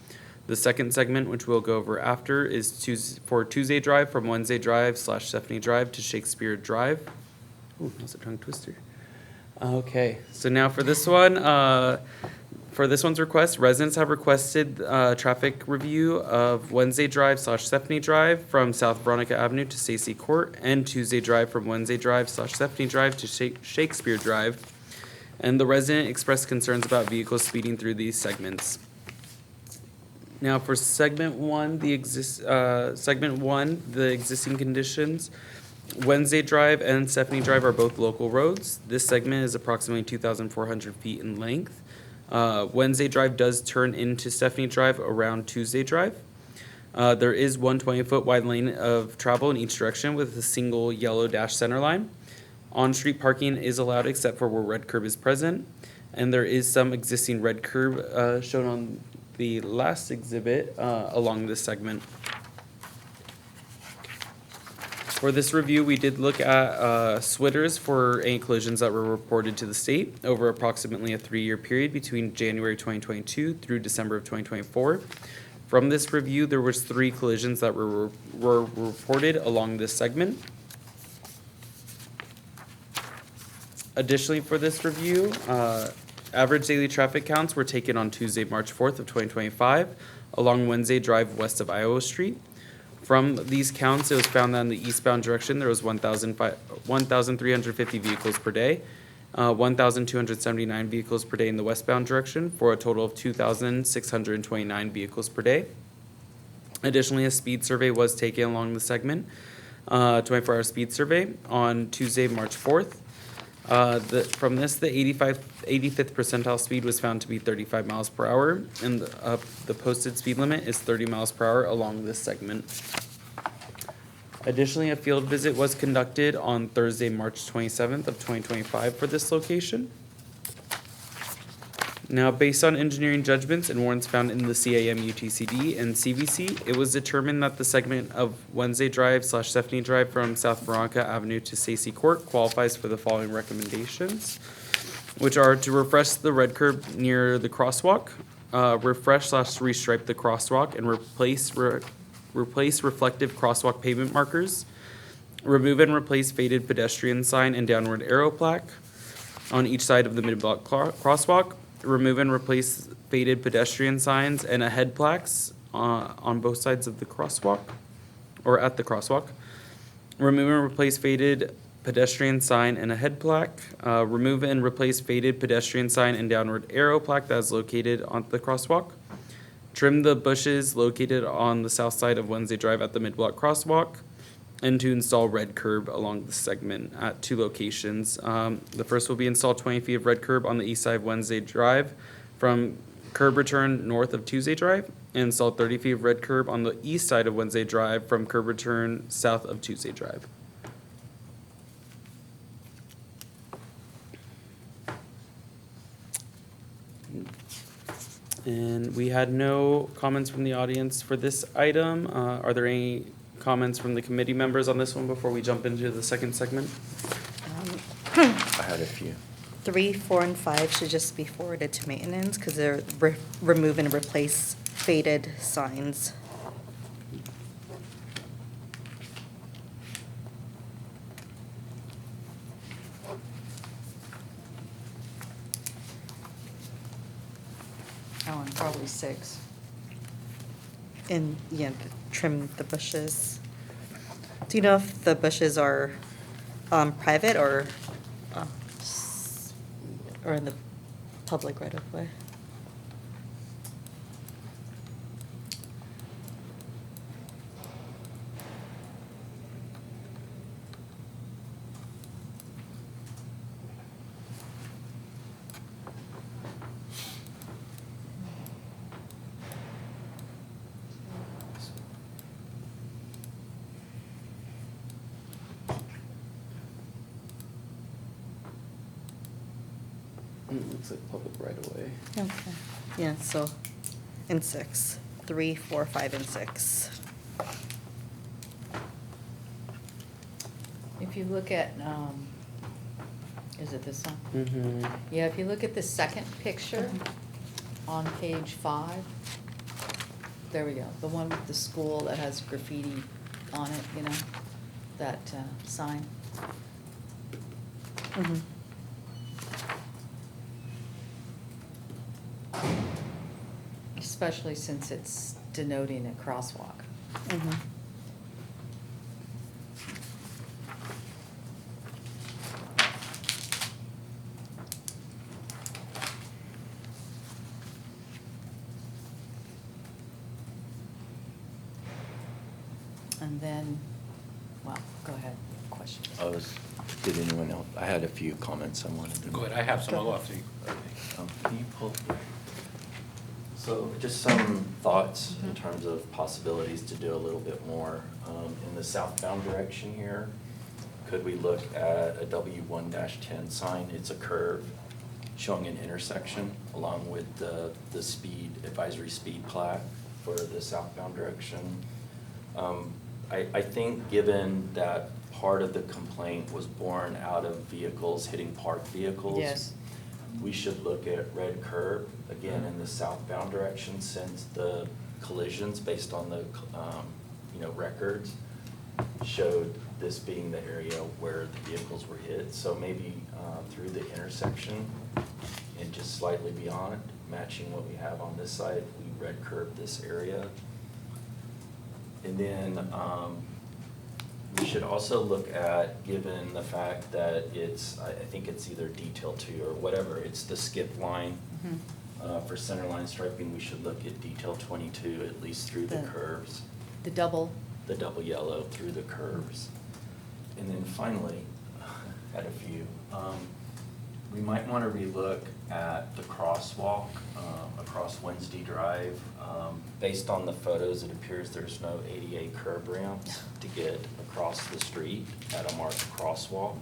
[SPEAKER 1] The second segment, which we'll go over after, is Tuesday Drive from Wednesday Drive slash Stephanie Drive to Shakespeare Drive. Ooh, that was a tongue twister. Okay, so now for this one, For this one's request, residents have requested traffic review of Wednesday Drive / Stephanie Drive from South Veronica Avenue to Stacy Court, and Tuesday Drive from Wednesday Drive / Stephanie Drive to Shakespeare Drive. And the resident expressed concerns about vehicles speeding through these segments. Now, for segment one, the existing conditions, Wednesday Drive and Stephanie Drive are both local roads. This segment is approximately 2,400 feet in length. Wednesday Drive does turn into Stephanie Drive around Tuesday Drive. There is one 20-foot wide lane of travel in each direction with a single yellow dash center line. On-street parking is allowed except for where red curb is present. And there is some existing red curb shown on the last exhibit along this segment. For this review, we did look at SWITers for any collisions that were reported to the state over approximately a 3-year period between January 2022 through December of 2024. From this review, there was 3 collisions that were reported along this segment. Additionally, for this review, average daily traffic counts were taken on Tuesday, March 4th of 2025 along Wednesday Drive west of Iowa Street. From these counts, it was found that in the eastbound direction, there was 1,350 vehicles per day, 1,279 vehicles per day in the westbound direction, for a total of 2,629 vehicles per day. Additionally, a speed survey was taken along the segment, 24-hour speed survey on Tuesday, March 4th. From this, the 85th percentile speed was found to be 35 miles per hour, and the posted speed limit is 30 miles per hour along this segment. Additionally, a field visit was conducted on Thursday, March 27th of 2025 for this location. Now, based on engineering judgments and warrants found in the CAM, UTCD, and CVC, it was determined that the segment of Wednesday Drive / Stephanie Drive from South Veronica Avenue to Stacy Court qualifies for the following recommendations, which are to refresh the red curb near the crosswalk, refresh / restripe the crosswalk, and replace reflective crosswalk pavement markers, remove and replace faded pedestrian sign and downward arrow plaque on each side of the mid-block crosswalk, remove and replace faded pedestrian signs and a head plaques on both sides of the crosswalk, or at the crosswalk. Remove and replace faded pedestrian sign and a head plaque. Remove and replace faded pedestrian sign and downward arrow plaque that is located on the crosswalk. Trim the bushes located on the south side of Wednesday Drive at the mid-block crosswalk, and to install red curb along the segment at 2 locations. The first will be install 20 feet of red curb on the east side of Wednesday Drive from curb return north of Tuesday Drive, and install 30 feet of red curb on the east side of Wednesday Drive from curb return south of Tuesday Drive. And we had no comments from the audience for this item. Are there any comments from the committee members on this one before we jump into the second segment?
[SPEAKER 2] I had a few.
[SPEAKER 3] 3, 4, and 5 should just be forwarded to maintenance because they're remove and replace faded signs.
[SPEAKER 5] Oh, and probably 6.
[SPEAKER 3] And, yeah, trim the bushes. Do you know if the bushes are private or in the public right of way?
[SPEAKER 1] Looks like public right away.
[SPEAKER 3] Okay, yeah, so in 6, 3, 4, 5, and 6.
[SPEAKER 5] If you look at, is it this one?
[SPEAKER 1] Mm-hmm.
[SPEAKER 5] Yeah, if you look at the second picture on page 5, there we go, the one with the school that has graffiti on it, you know, that sign.
[SPEAKER 3] Mhm.
[SPEAKER 5] especially since it's denoting a crosswalk.
[SPEAKER 3] Mhm.
[SPEAKER 5] And then, well, go ahead, question.
[SPEAKER 2] Did anyone else, I had a few comments I wanted to.
[SPEAKER 4] Go ahead, I have some, I'll go
[SPEAKER 3] Go
[SPEAKER 4] after you.
[SPEAKER 2] Okay, can you pull? So just some thoughts in terms of possibilities to do a little bit more. In the southbound direction here, could we look at a W1-10 sign? It's a curve showing an intersection along with the speed, advisory speed plaque for the southbound direction. I think given that part of the complaint was born out of vehicles hitting parked vehicles.
[SPEAKER 5] Yes.
[SPEAKER 2] We should look at red curb, again, in the southbound direction, since the collisions, based on the, records, showed this being the area where the vehicles were hit. So maybe through the intersection and just slightly beyond, matching what we have on this side, we red curb this area. And then we should also look at, given the fact that it's, I think it's either detail 2 or whatever, it's the skip line. For center line striping, we should look at detail 22, at least through the curves,
[SPEAKER 5] The double,
[SPEAKER 2] the double yellow through the curves. And then finally, had a few, we might want to relook at the crosswalk across Wednesday Drive. Based on the photos, it appears there's no ADA curb ramps to get across the street at a marked crosswalk.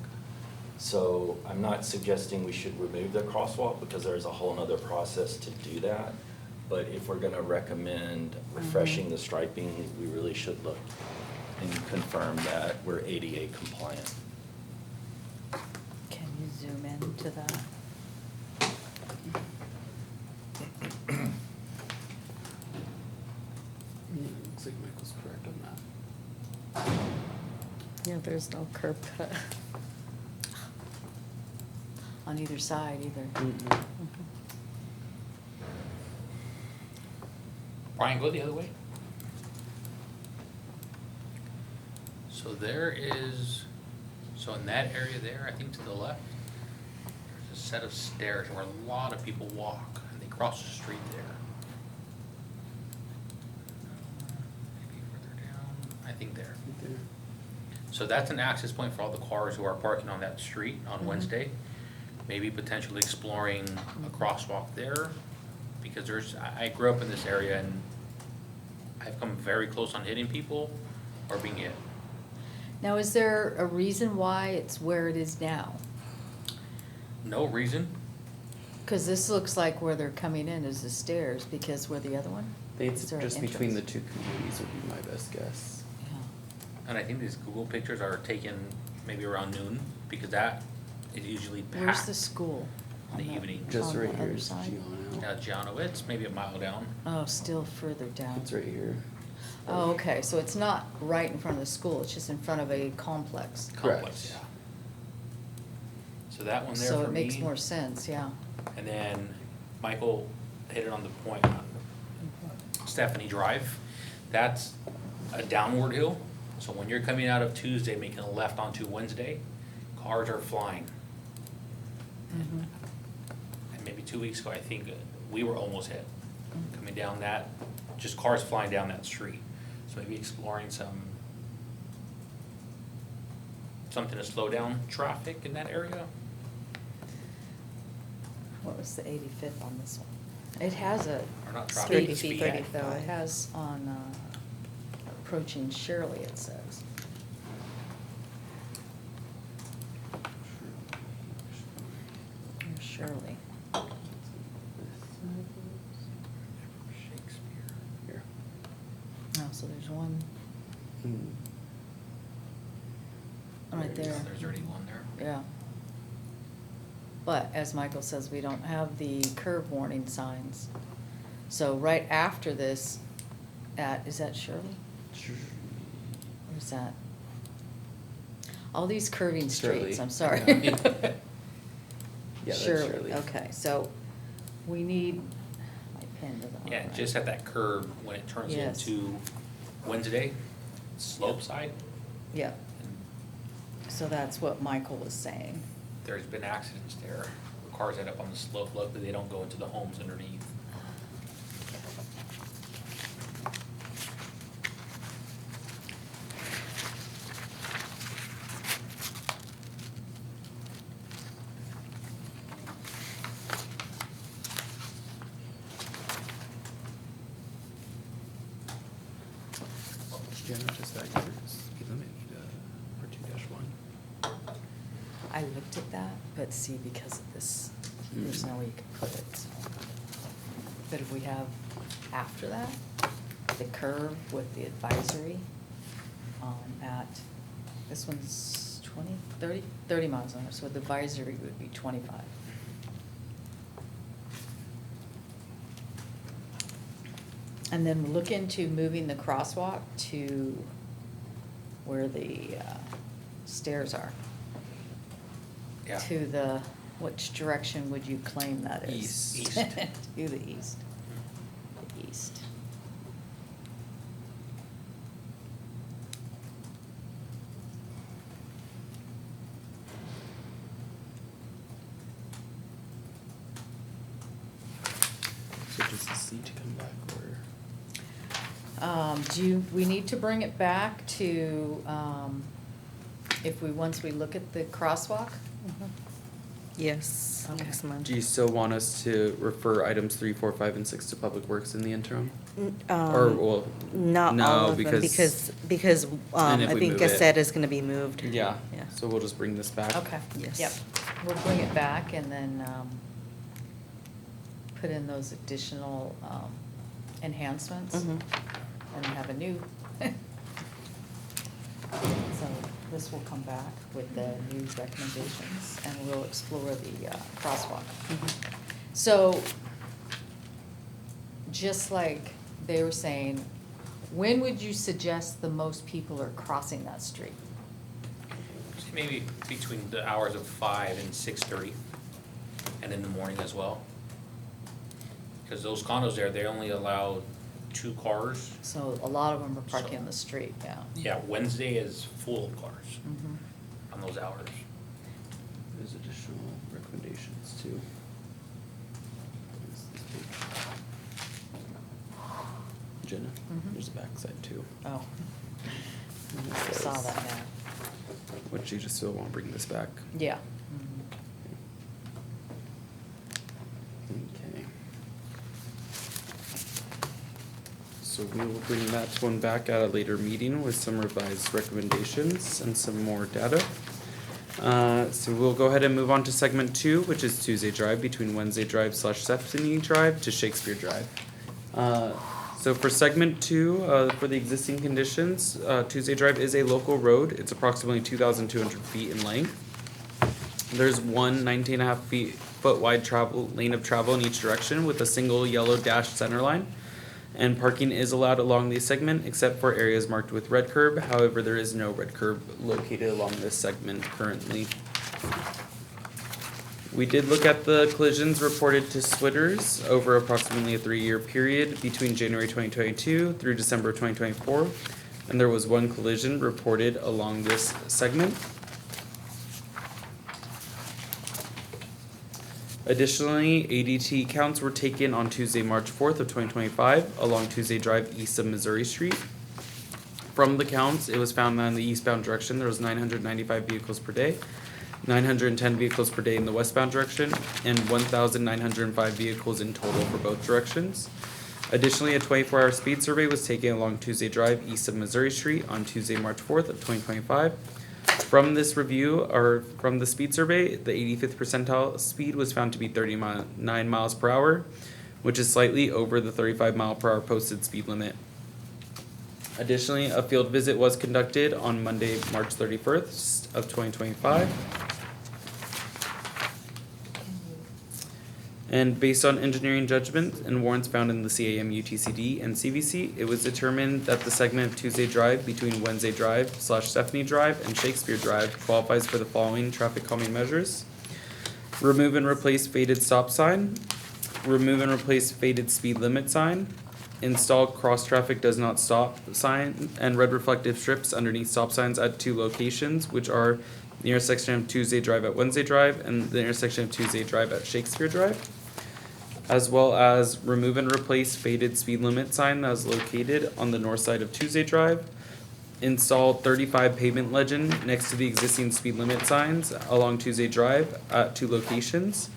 [SPEAKER 2] So I'm not suggesting we should remove the crosswalk because there's a whole nother process to do that. But if we're gonna recommend refreshing the striping, we really should look and confirm that we're ADA compliant.
[SPEAKER 5] can you zoom in to that?
[SPEAKER 1] Looks like Michael's correct on that.
[SPEAKER 3] Yeah, there's no curb cut.
[SPEAKER 5] On either side either.
[SPEAKER 1] Mm-mm.
[SPEAKER 4] Brian, go the other way. So there is, so in that area there, I think to the left, there's a set of stairs where a lot of people walk and they cross the street there. Maybe further down, I think there.
[SPEAKER 1] Right there.
[SPEAKER 4] So that's an access point for all the cars who are parking on that street on Wednesday. Maybe potentially exploring a crosswalk there, because I grew up in this area and I've come very close on hitting people or being hit.
[SPEAKER 5] Now, is there a reason why it's where it is now?
[SPEAKER 4] No reason.
[SPEAKER 5] Because this looks like where they're coming in is the stairs, because where the other one?
[SPEAKER 1] I think it's
[SPEAKER 5] Is there an
[SPEAKER 1] just between the
[SPEAKER 5] entrance?
[SPEAKER 1] two communities would be my best guess.
[SPEAKER 5] Yeah.
[SPEAKER 4] And I think these Google pictures are taken maybe around noon, because that is usually
[SPEAKER 5] Where's
[SPEAKER 4] packed
[SPEAKER 5] the school?
[SPEAKER 4] in the
[SPEAKER 5] On
[SPEAKER 4] evening.
[SPEAKER 1] Just
[SPEAKER 5] on
[SPEAKER 1] right
[SPEAKER 5] the
[SPEAKER 1] here
[SPEAKER 5] other
[SPEAKER 1] is
[SPEAKER 5] side?
[SPEAKER 1] Giano.
[SPEAKER 4] Giano, it's maybe a mile down.
[SPEAKER 5] Oh, still further down.
[SPEAKER 1] It's right here.
[SPEAKER 5] Oh, okay, so it's not right in front of the school, it's just in front of a complex.
[SPEAKER 1] Correct.
[SPEAKER 4] Complex, yeah. So that one there
[SPEAKER 5] So
[SPEAKER 4] for
[SPEAKER 5] it makes
[SPEAKER 4] me.
[SPEAKER 5] more sense, yeah.
[SPEAKER 4] And then Michael hit it on the point on Stephanie Drive. That's a downward hill. So when you're coming out of Tuesday, making a left onto Wednesday, cars are flying.
[SPEAKER 5] Mhm.
[SPEAKER 4] And maybe 2 weeks ago, I think we were almost hit. Coming down that, just cars flying down that street. So maybe exploring something to slow down traffic in that area.
[SPEAKER 5] What was the 85th on this one? It has a
[SPEAKER 4] Or not
[SPEAKER 5] speed
[SPEAKER 4] traffic,
[SPEAKER 5] speed
[SPEAKER 4] speed.
[SPEAKER 5] though, it has on approaching Shirley, it says. Here's Shirley.
[SPEAKER 4] Shakespeare.
[SPEAKER 1] Here.
[SPEAKER 5] Oh, so there's one
[SPEAKER 1] Mm.
[SPEAKER 5] right there.
[SPEAKER 4] There's already one there.
[SPEAKER 5] Yeah. But as Michael says, we don't have the curve warning signs. So right after this, is that Shirley? Or is that? All these curving
[SPEAKER 1] Shirley.
[SPEAKER 5] streets, I'm sorry.
[SPEAKER 1] Yeah, that's Shirley.
[SPEAKER 5] Okay, so we need, my End of the.
[SPEAKER 4] Yeah, just at that curve when it turns
[SPEAKER 5] Yes.
[SPEAKER 4] into Wednesday, slope side.
[SPEAKER 5] Yeah, so that's what Michael was saying.
[SPEAKER 4] There's been accidents there. The cars end up on the slope. Luckily, they don't go into the homes underneath.
[SPEAKER 1] Jenna, just that your speed limit need a R two-1.
[SPEAKER 5] I looked at that, but see, because of this, there's no way you can put it, so. But if we have after that, the curve with the advisory, at, this one's 20, 30 miles an hour, so the advisory would be 25. And then look into moving the crosswalk to where the stairs are.
[SPEAKER 4] Yeah.
[SPEAKER 5] To the, which direction would you claim that is?
[SPEAKER 1] East.
[SPEAKER 5] To the east. The east.
[SPEAKER 1] So does the seat come back or?
[SPEAKER 5] We need to bring it back to, if we, once we look at the crosswalk?
[SPEAKER 3] Yes,
[SPEAKER 5] Okay.
[SPEAKER 3] next month.
[SPEAKER 1] Do you still want us to refer items 3, 4, 5, and 6 to Public Works in the interim? Or, well,
[SPEAKER 3] Not
[SPEAKER 1] no,
[SPEAKER 3] all of them,
[SPEAKER 1] because-
[SPEAKER 3] because,
[SPEAKER 1] And if
[SPEAKER 3] I
[SPEAKER 1] we
[SPEAKER 3] think
[SPEAKER 1] move it-
[SPEAKER 3] Gazette is gonna be moved.
[SPEAKER 1] Yeah,
[SPEAKER 3] Yeah.
[SPEAKER 1] so we'll just bring this back.
[SPEAKER 5] Okay.
[SPEAKER 3] Yes.
[SPEAKER 5] Yep, we'll bring it back and then, put in those additional, enhancements.
[SPEAKER 3] Mhm.
[SPEAKER 5] And have a new. So this will come back with the new recommendations and we'll explore the crosswalk.
[SPEAKER 3] Mhm.
[SPEAKER 5] So, just like they were saying, when would you suggest the most people are crossing that street?
[SPEAKER 4] Maybe between the hours of 5 and 6:30, and in the morning as well. Because those condos there, they only allow 2 cars.
[SPEAKER 5] So a lot of them are parking on the street, yeah.
[SPEAKER 4] Yeah, Wednesday is full of cars
[SPEAKER 5] Mhm.
[SPEAKER 4] on those hours.
[SPEAKER 1] There's additional recommendations too. Where's this page? Jenna,
[SPEAKER 5] Mhm.
[SPEAKER 1] there's a backside too.
[SPEAKER 5] Oh,
[SPEAKER 1] And it
[SPEAKER 5] I saw
[SPEAKER 1] says-
[SPEAKER 5] that now.
[SPEAKER 1] Which you just still won't bring this back.
[SPEAKER 5] Yeah.
[SPEAKER 1] Okay. So we will bring that one back at a later meeting with some revised recommendations and some more data. So we'll go ahead and move on to segment 2, which is Tuesday Drive between Wednesday Drive / Stephanie Drive to Shakespeare Drive. So for segment 2, for the existing conditions, Tuesday Drive is a local road. It's approximately 2,200 feet in length. There's one 19.5 foot wide travel lane of travel in each direction with a single yellow dashed center line. And parking is allowed along the segment except for areas marked with red curb. However, there is no red curb located along this segment currently. We did look at the collisions reported to Switters over approximately a 3-year period between January 2022 through December 2024. And there was one collision reported along this segment. Additionally, ADT counts were taken on Tuesday, March 4th of 2025 along Tuesday Drive east of Missouri Street. From the counts, it was found that in the eastbound direction, there was 995 vehicles per day, 910 vehicles per day in the westbound direction, and 1,905 vehicles in total for both directions. Additionally, a 24-hour speed survey was taken along Tuesday Drive east of Missouri Street on Tuesday, March 4th of 2025. From this review, or from the speed survey, the 85th percentile speed was found to be 39 miles per hour, which is slightly over the 35 mile per hour posted speed limit. Additionally, a field visit was conducted on Monday, March 31st of 2025. And based on engineering judgment and warrants found in the CAM, UTCD, and CVC, it was determined that the segment of Tuesday Drive between Wednesday Drive / Stephanie Drive and Shakespeare Drive qualifies for the following traffic calming measures. Remove and replace faded stop sign. remove and replace faded speed limit sign, install cross traffic does not stop sign and red reflective strips underneath stop signs at 2 locations, which are the intersection of Tuesday Drive at Wednesday Drive and the intersection of Tuesday Drive at Shakespeare Drive, as well as remove and replace faded speed limit sign that is located on the north side of Tuesday Drive, install 35 pavement legend next to the existing speed limit signs along Tuesday Drive at 2 locations,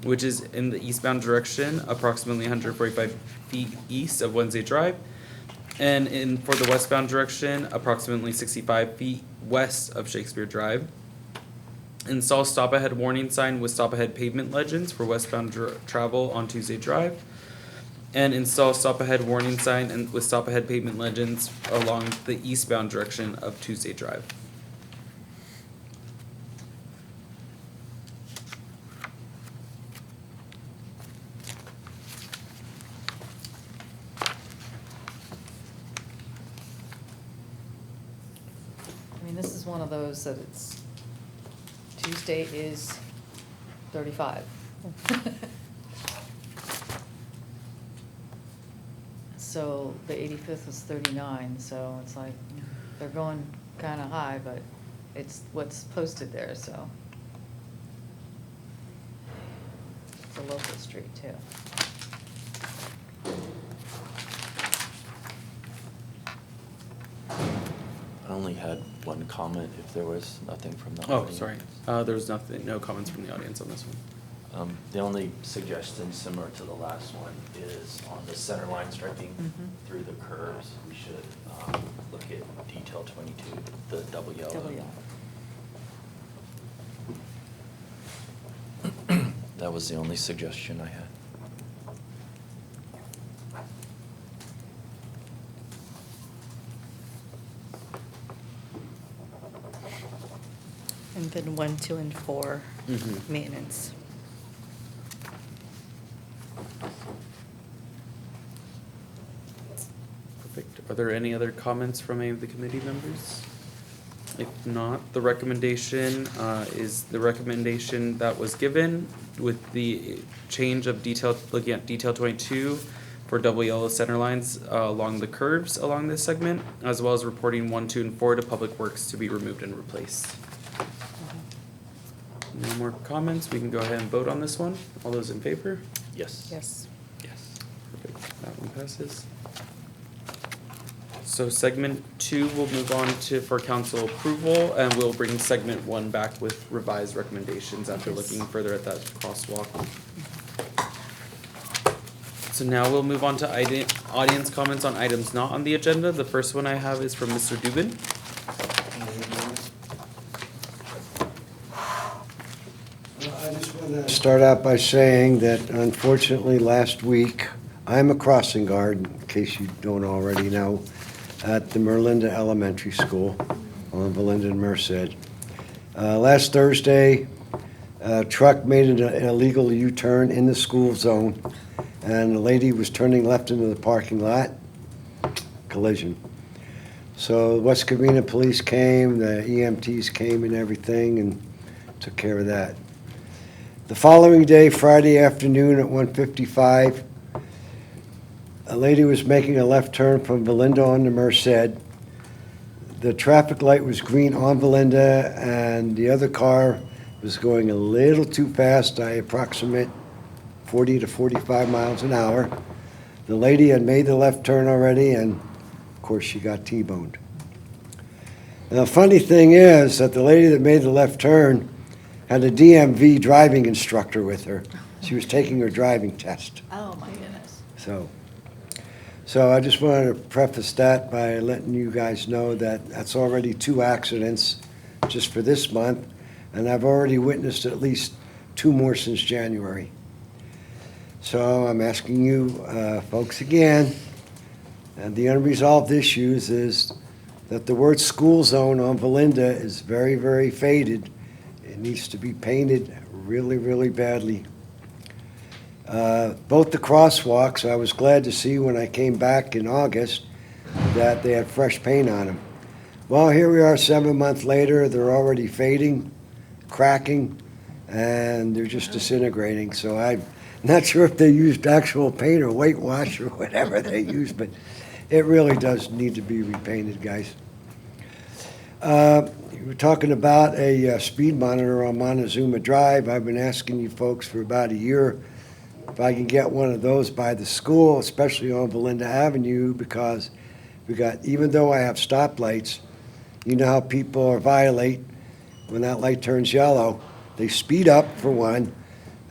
[SPEAKER 1] which is in the eastbound direction, approximately 145 feet east of Wednesday Drive, and for the westbound direction, approximately 65 feet west of Shakespeare Drive. Install stop ahead warning sign with stop ahead pavement legends for westbound travel on Tuesday Drive. And install stop ahead warning sign and with stop ahead pavement legends along the eastbound direction of Tuesday Drive.
[SPEAKER 5] I mean, this is one of those that it's, Tuesday is 35. So the 85th was 39, so it's like, they're going kind of high, but it's what's posted there, so. It's a local street too.
[SPEAKER 2] I only had one comment if there was nothing from the
[SPEAKER 1] Oh,
[SPEAKER 2] audience.
[SPEAKER 1] sorry. There was nothing, no comments from the audience on this one.
[SPEAKER 2] The only suggestion similar to the last one is on the center line striping through the curves, we should look at detail 22, the double yellow.
[SPEAKER 5] Double yellow.
[SPEAKER 2] That was the only suggestion I had.
[SPEAKER 3] And then 1, 2, and 4,
[SPEAKER 1] Mhm.
[SPEAKER 3] maintenance.
[SPEAKER 1] Perfect. Are there any other comments from any of the committee members? If not, the recommendation is the recommendation that was given with the change of detail, looking at detail 22 for double yellow center lines along the curves along this segment, as well as reporting 1, 2, and 4 to Public Works to be removed and replaced. No more comments, we can go ahead and vote on this one. All those in favor?
[SPEAKER 2] Yes.
[SPEAKER 3] Yes.
[SPEAKER 2] Yes.
[SPEAKER 1] Perfect, that one passes. So segment 2 will move on to for council approval, and we'll bring segment 1 back with revised recommendations after
[SPEAKER 3] Yes.
[SPEAKER 1] looking further at that crosswalk. So now we'll move on to audience comments on items not on the agenda. The first one I have is from Mr. Dubin.
[SPEAKER 9] I just want to start out by saying that unfortunately last week, I'm a crossing guard, in case you don't already know, at the Merlinda Elementary School on Valinda and Merced. Last Thursday, a truck made an illegal U-turn in the school zone, and a lady was turning left into the parking lot, collision. So West Covina police came, the EMTs came and everything, and took care of that. The following day, Friday afternoon at 1:55, a lady was making a left turn from Valinda on to Merced. The traffic light was green on Valinda, and the other car was going a little too fast. I approximate 40 to 45 miles an hour. The lady had made the left turn already, and of course, she got T-boned. Now, the funny thing is that the lady that made the left turn had a DMV driving instructor with her. She was taking her driving test.
[SPEAKER 5] Oh, my goodness.
[SPEAKER 9] So I just wanted to preface that by letting you guys know that that's already 2 accidents just for this month, and I've already witnessed at least 2 more since January. So I'm asking you folks again, and the unresolved issues is that the word school zone on Valinda is very, very faded. It needs to be painted really, really badly. Both the crosswalks, I was glad to see when I came back in August that they had fresh paint on them. Well, here we are 7 months later, they're already fading, cracking, and they're just disintegrating. So Not sure if they used actual paint or whitewash or whatever they used, but it really does need to be repainted, guys. You were talking about a speed monitor on Montezuma Drive. I've been asking you folks for about a year if I can get one of those by the school, especially on Belinda Avenue, because even though I have stoplights, you know how people are violate when that light turns yellow. They speed up, for one.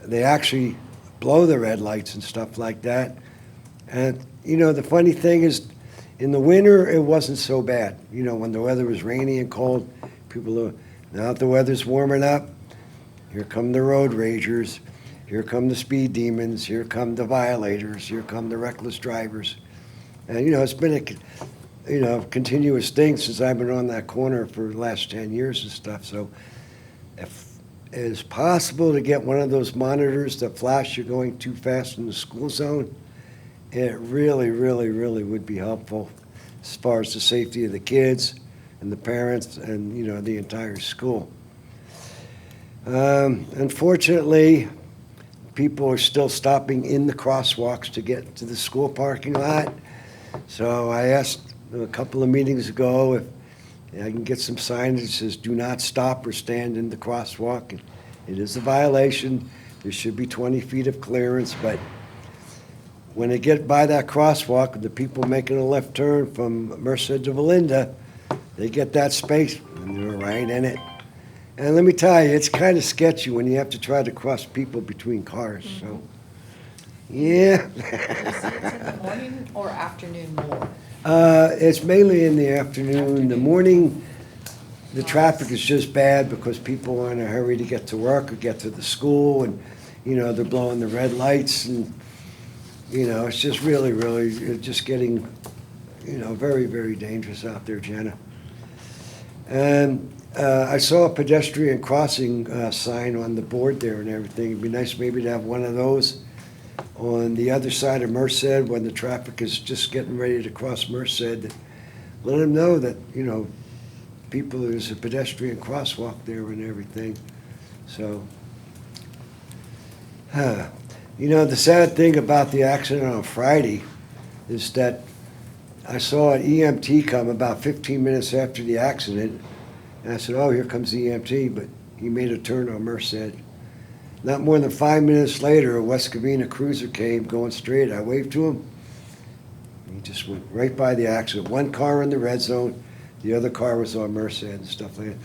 [SPEAKER 9] They actually blow the red lights and stuff like that. And, the funny thing is, in the winter, it wasn't so bad. When the weather was rainy and cold, now that the weather's warming up, here come the road ragers, here come the speed demons, here come the violators, here come the reckless drivers. And, it's been a continuous thing since I've been on that corner for the last 10 years and stuff. So if it is possible to get one of those monitors that flash you're going too fast in the school zone, it really, really, really would be helpful as far as the safety of the kids and the parents and, the entire school. Unfortunately, people are still stopping in the crosswalks to get to the school parking lot. So I asked a couple of meetings ago if I can get some signage that says, "Do not stop or stand in the crosswalk." It is a violation. There should be 20 feet of clearance, but when they get by that crosswalk, the people making a left turn from Merced to Belinda, they get that space and they're right in it. And let me tell you, it's kind of sketchy when you have to try to cross people between cars, so, yeah.
[SPEAKER 5] Is it in the morning or afternoon more?
[SPEAKER 9] It's mainly in the afternoon. The morning, the traffic is just bad because people are in a hurry to get to work or get to the school, and, they're blowing the red lights, and, it's just really, really just getting, very, very dangerous out there, Jenna. And I saw a pedestrian crossing sign on the board there and everything. It'd be nice maybe to have one of those on the other side of Merced when the traffic is just getting ready to cross Merced. Let them know that, there's a pedestrian crosswalk there and everything. So, the sad thing about the accident on Friday is that I saw an EMT come about 15 minutes after the accident, and I said, "Oh, here comes the EMT," but he made a turn on Merced. Not more than 5 minutes later, a West Covina cruiser came going straight. I waved to him. He just went right by the accident. One car in the red zone, the other car was on Merced and stuff like that.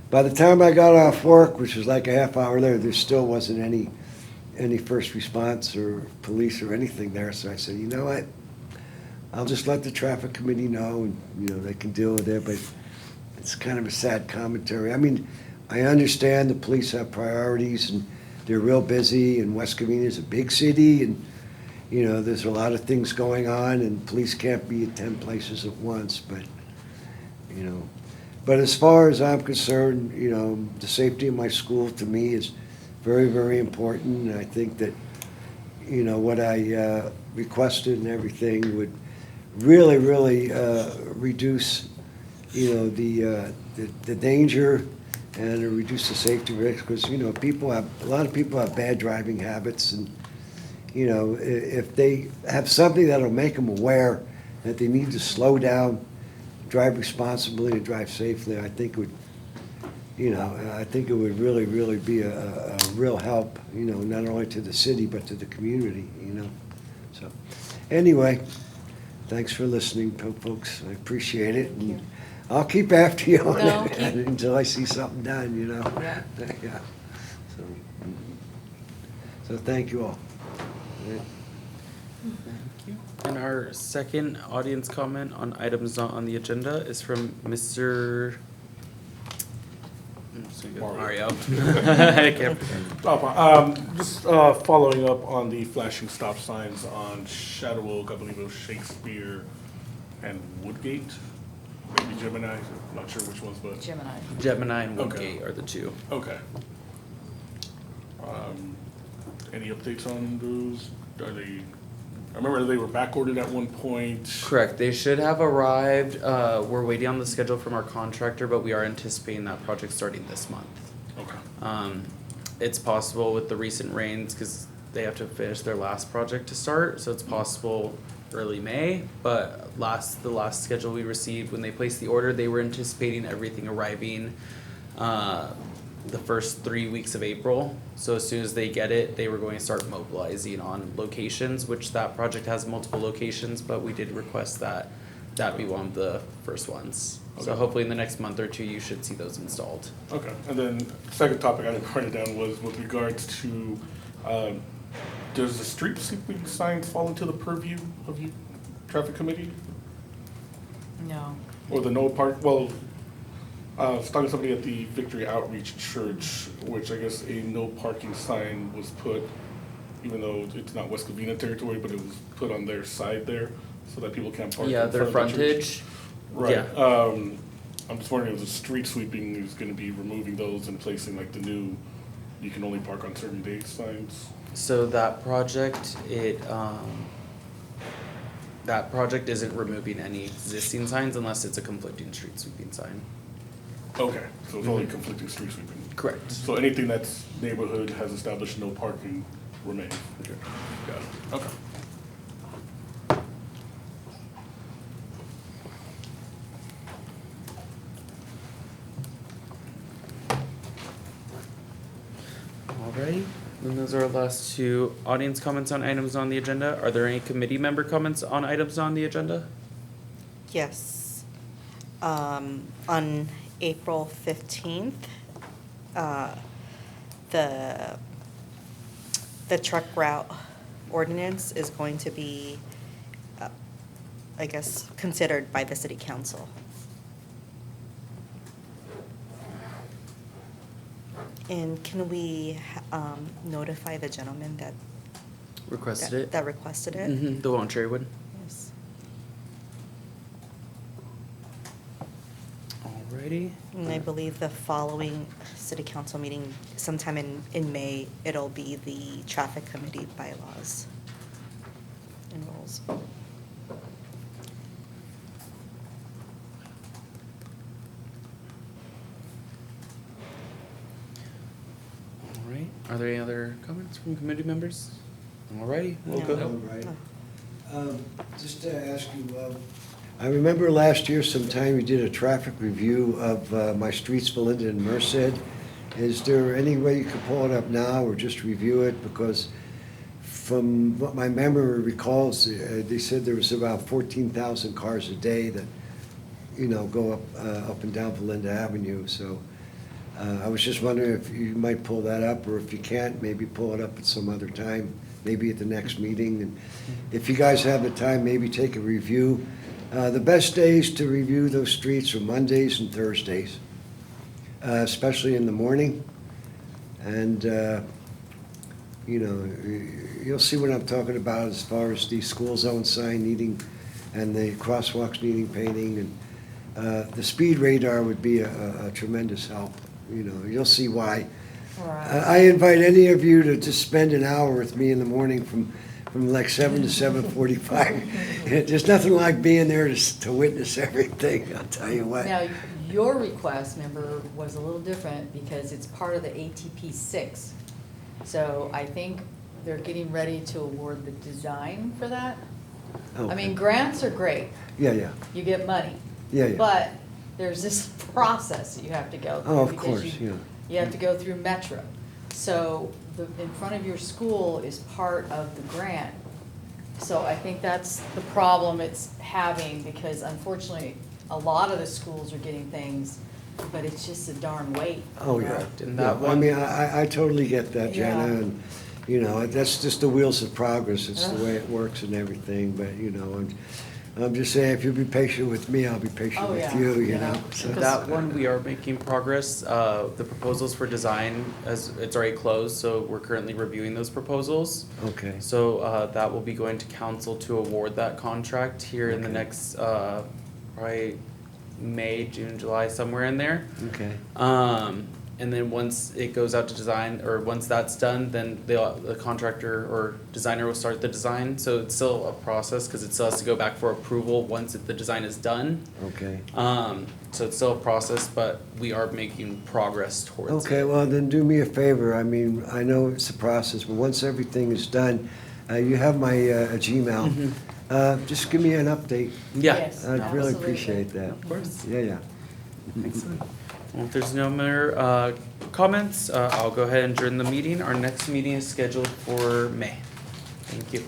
[SPEAKER 9] By the time I got off work, which was like a half hour later, there still wasn't any first response or police or anything there. So I said, you know what? I'll just let the traffic committee know, and, they can deal with it. But it's kind of a sad commentary. I mean, I understand the police have priorities, and they're real busy, and West Covina is a big city, and, there's a lot of things going on, and police can't be at 10 places at once, but, But as far as I'm concerned, the safety of my school, to me, is very, very important, and I think that, what I requested and everything would really, really reduce, the danger and reduce the safety risk, because, a lot of people have bad driving habits, and, if they have something that'll make them aware that they need to slow down, drive responsibly and drive safely, I think would, I think it would really, really be a real help, not only to the city, but to the community, So, anyway, thanks for listening, folks. I appreciate it. And I'll keep after you on
[SPEAKER 5] No,
[SPEAKER 9] it
[SPEAKER 5] keep-
[SPEAKER 9] until I see something done,
[SPEAKER 5] Yeah.
[SPEAKER 9] Yeah. So thank you all.
[SPEAKER 1] And our second audience comment on items not on the agenda is from Mr. I'm just gonna go
[SPEAKER 7] Mario.
[SPEAKER 1] Mario. I can't forget.
[SPEAKER 7] Just following up on the flashing stop signs on Shadow Oak, I believe it was Shakespeare and Woodgate, maybe Gemini, I'm not sure which ones, but,
[SPEAKER 5] Gemini.
[SPEAKER 1] Gemini and
[SPEAKER 7] Okay.
[SPEAKER 1] Woodgate are the two.
[SPEAKER 7] okay. Any updates on those? I remember they were backordered at one point.
[SPEAKER 1] Correct. They should have arrived. We're waiting on the schedule from our contractor, but we are anticipating that project starting this month.
[SPEAKER 7] Okay.
[SPEAKER 1] It's possible with the recent rains, because they have to finish their last project to start, so it's possible early May. But the last schedule we received, when they placed the order, they were anticipating everything arriving the first 3 weeks of April. So as soon as they get it, they were going to start mobilizing on locations, which that project has multiple locations, but we did request that be one of the first ones. So
[SPEAKER 7] Okay.
[SPEAKER 1] hopefully in the next month or two, you should see those installed.
[SPEAKER 7] Okay, and then second topic I didn't write it down was with regards to, does the street sweeping signs fall into the purview of you, traffic committee?
[SPEAKER 5] No.
[SPEAKER 7] Or the no park, well, I was talking to somebody at the Victory Outreach Church, which I guess a no parking sign was put, even though it's not West Covina territory, but it was put on their side there, so that people can't park
[SPEAKER 1] Yeah,
[SPEAKER 7] in
[SPEAKER 1] their
[SPEAKER 7] front of the church.
[SPEAKER 1] frontage.
[SPEAKER 7] Right,
[SPEAKER 1] Yeah.
[SPEAKER 7] I'm just wondering if the street sweeping is gonna be removing those and placing like the new, you can only park on certain days signs?
[SPEAKER 1] So that project, that project isn't removing any existing signs unless it's a conflicting street sweeping sign.
[SPEAKER 7] Okay, so it's only conflicting street sweeping.
[SPEAKER 1] Correct.
[SPEAKER 7] So anything that's neighborhood has established no parking remains? Okay, got it, okay.
[SPEAKER 1] Alrighty, then those are our last two audience comments on items on the agenda. Are there any committee member comments on items on the agenda?
[SPEAKER 3] Yes. On April 15th, the truck route ordinance is going to be, I guess, considered by the city council. And can we notify the gentleman that
[SPEAKER 1] Requested it?
[SPEAKER 3] that requested it?
[SPEAKER 1] Mm-hmm, the one on Cherrywood.
[SPEAKER 3] Yes.
[SPEAKER 1] Alrighty.
[SPEAKER 3] And I believe the following city council meeting, sometime in May, it'll be the traffic committee bylaws and rules.
[SPEAKER 1] Alright, are there any other comments from committee members? Alrighty, we'll
[SPEAKER 3] No.
[SPEAKER 1] go.
[SPEAKER 9] All right. Just to ask you, I remember last year sometime you did a traffic review of my streets, Belinda and Merced. Is there any way you could pull it up now or just review it? Because from what my memory recalls, they said there was about 14,000 cars a day that, go up and down Belinda Avenue. So I was just wondering if you might pull that up, or if you can't, maybe pull it up at some other time, maybe at the next meeting. And if you guys have the time, maybe take a review. The best days to review those streets are Mondays and Thursdays, especially in the morning. And, you'll see what I'm talking about as far as the school zone sign needing, and the crosswalks needing painting. And the speed radar would be a tremendous help. You'll see why. I invite any of you to just spend an hour with me in the morning from like 7 to 7:45. There's nothing like being there to witness everything, I'll tell you what.
[SPEAKER 5] Now, your request, remember, was a little different because it's part of the ATP 6. So I think they're getting ready to award the design for that. I mean,
[SPEAKER 9] Okay.
[SPEAKER 5] grants are great.
[SPEAKER 9] Yeah.
[SPEAKER 5] You get money.
[SPEAKER 9] Yeah.
[SPEAKER 5] But there's this process that you have to go through.
[SPEAKER 9] Oh, of
[SPEAKER 5] because
[SPEAKER 9] course,
[SPEAKER 5] you- You have to go through Metro. So in front of your school is part of the grant. So I think that's the problem it's having, because unfortunately, a lot of the schools are getting things, but it's just a darn wait.
[SPEAKER 9] Oh,
[SPEAKER 5] you know?
[SPEAKER 9] yeah.
[SPEAKER 1] And
[SPEAKER 9] Yeah,
[SPEAKER 1] that
[SPEAKER 9] I mean, I totally get that,
[SPEAKER 5] Yeah.
[SPEAKER 9] Jenna, and, that's just the wheels of progress. It's the way it works and everything, but, I'm just saying, if you'll be patient with me, I'll be patient
[SPEAKER 5] Oh,
[SPEAKER 9] with
[SPEAKER 5] yeah,
[SPEAKER 9] you,
[SPEAKER 5] you know.
[SPEAKER 9] So
[SPEAKER 1] That one, we are making progress. The proposals for design, it's already closed, so we're currently reviewing those proposals.
[SPEAKER 9] Okay,
[SPEAKER 1] So that will be going to council to award that contract here in the
[SPEAKER 9] Okay.
[SPEAKER 1] next, probably May, June, July, somewhere in there.
[SPEAKER 9] okay.
[SPEAKER 1] And then once it goes out to design, or once that's done, then the contractor or designer will start the design. So it's still a process, because it still has to go back for approval once the design is done.
[SPEAKER 9] Okay.
[SPEAKER 1] So it's still a process, but we are making progress towards it.
[SPEAKER 9] Okay, well, then do me a favor. I mean, I know it's a process, but once everything is done, you have my Gmail. Just give me an update.
[SPEAKER 1] Yeah.
[SPEAKER 5] Yes,
[SPEAKER 9] I'd really
[SPEAKER 5] absolutely.
[SPEAKER 9] appreciate that.
[SPEAKER 1] Of course.
[SPEAKER 9] Yeah.
[SPEAKER 1] Excellent. Well, if there's no more comments, I'll go ahead and adjourn the meeting. Our next meeting is scheduled for May. Thank you.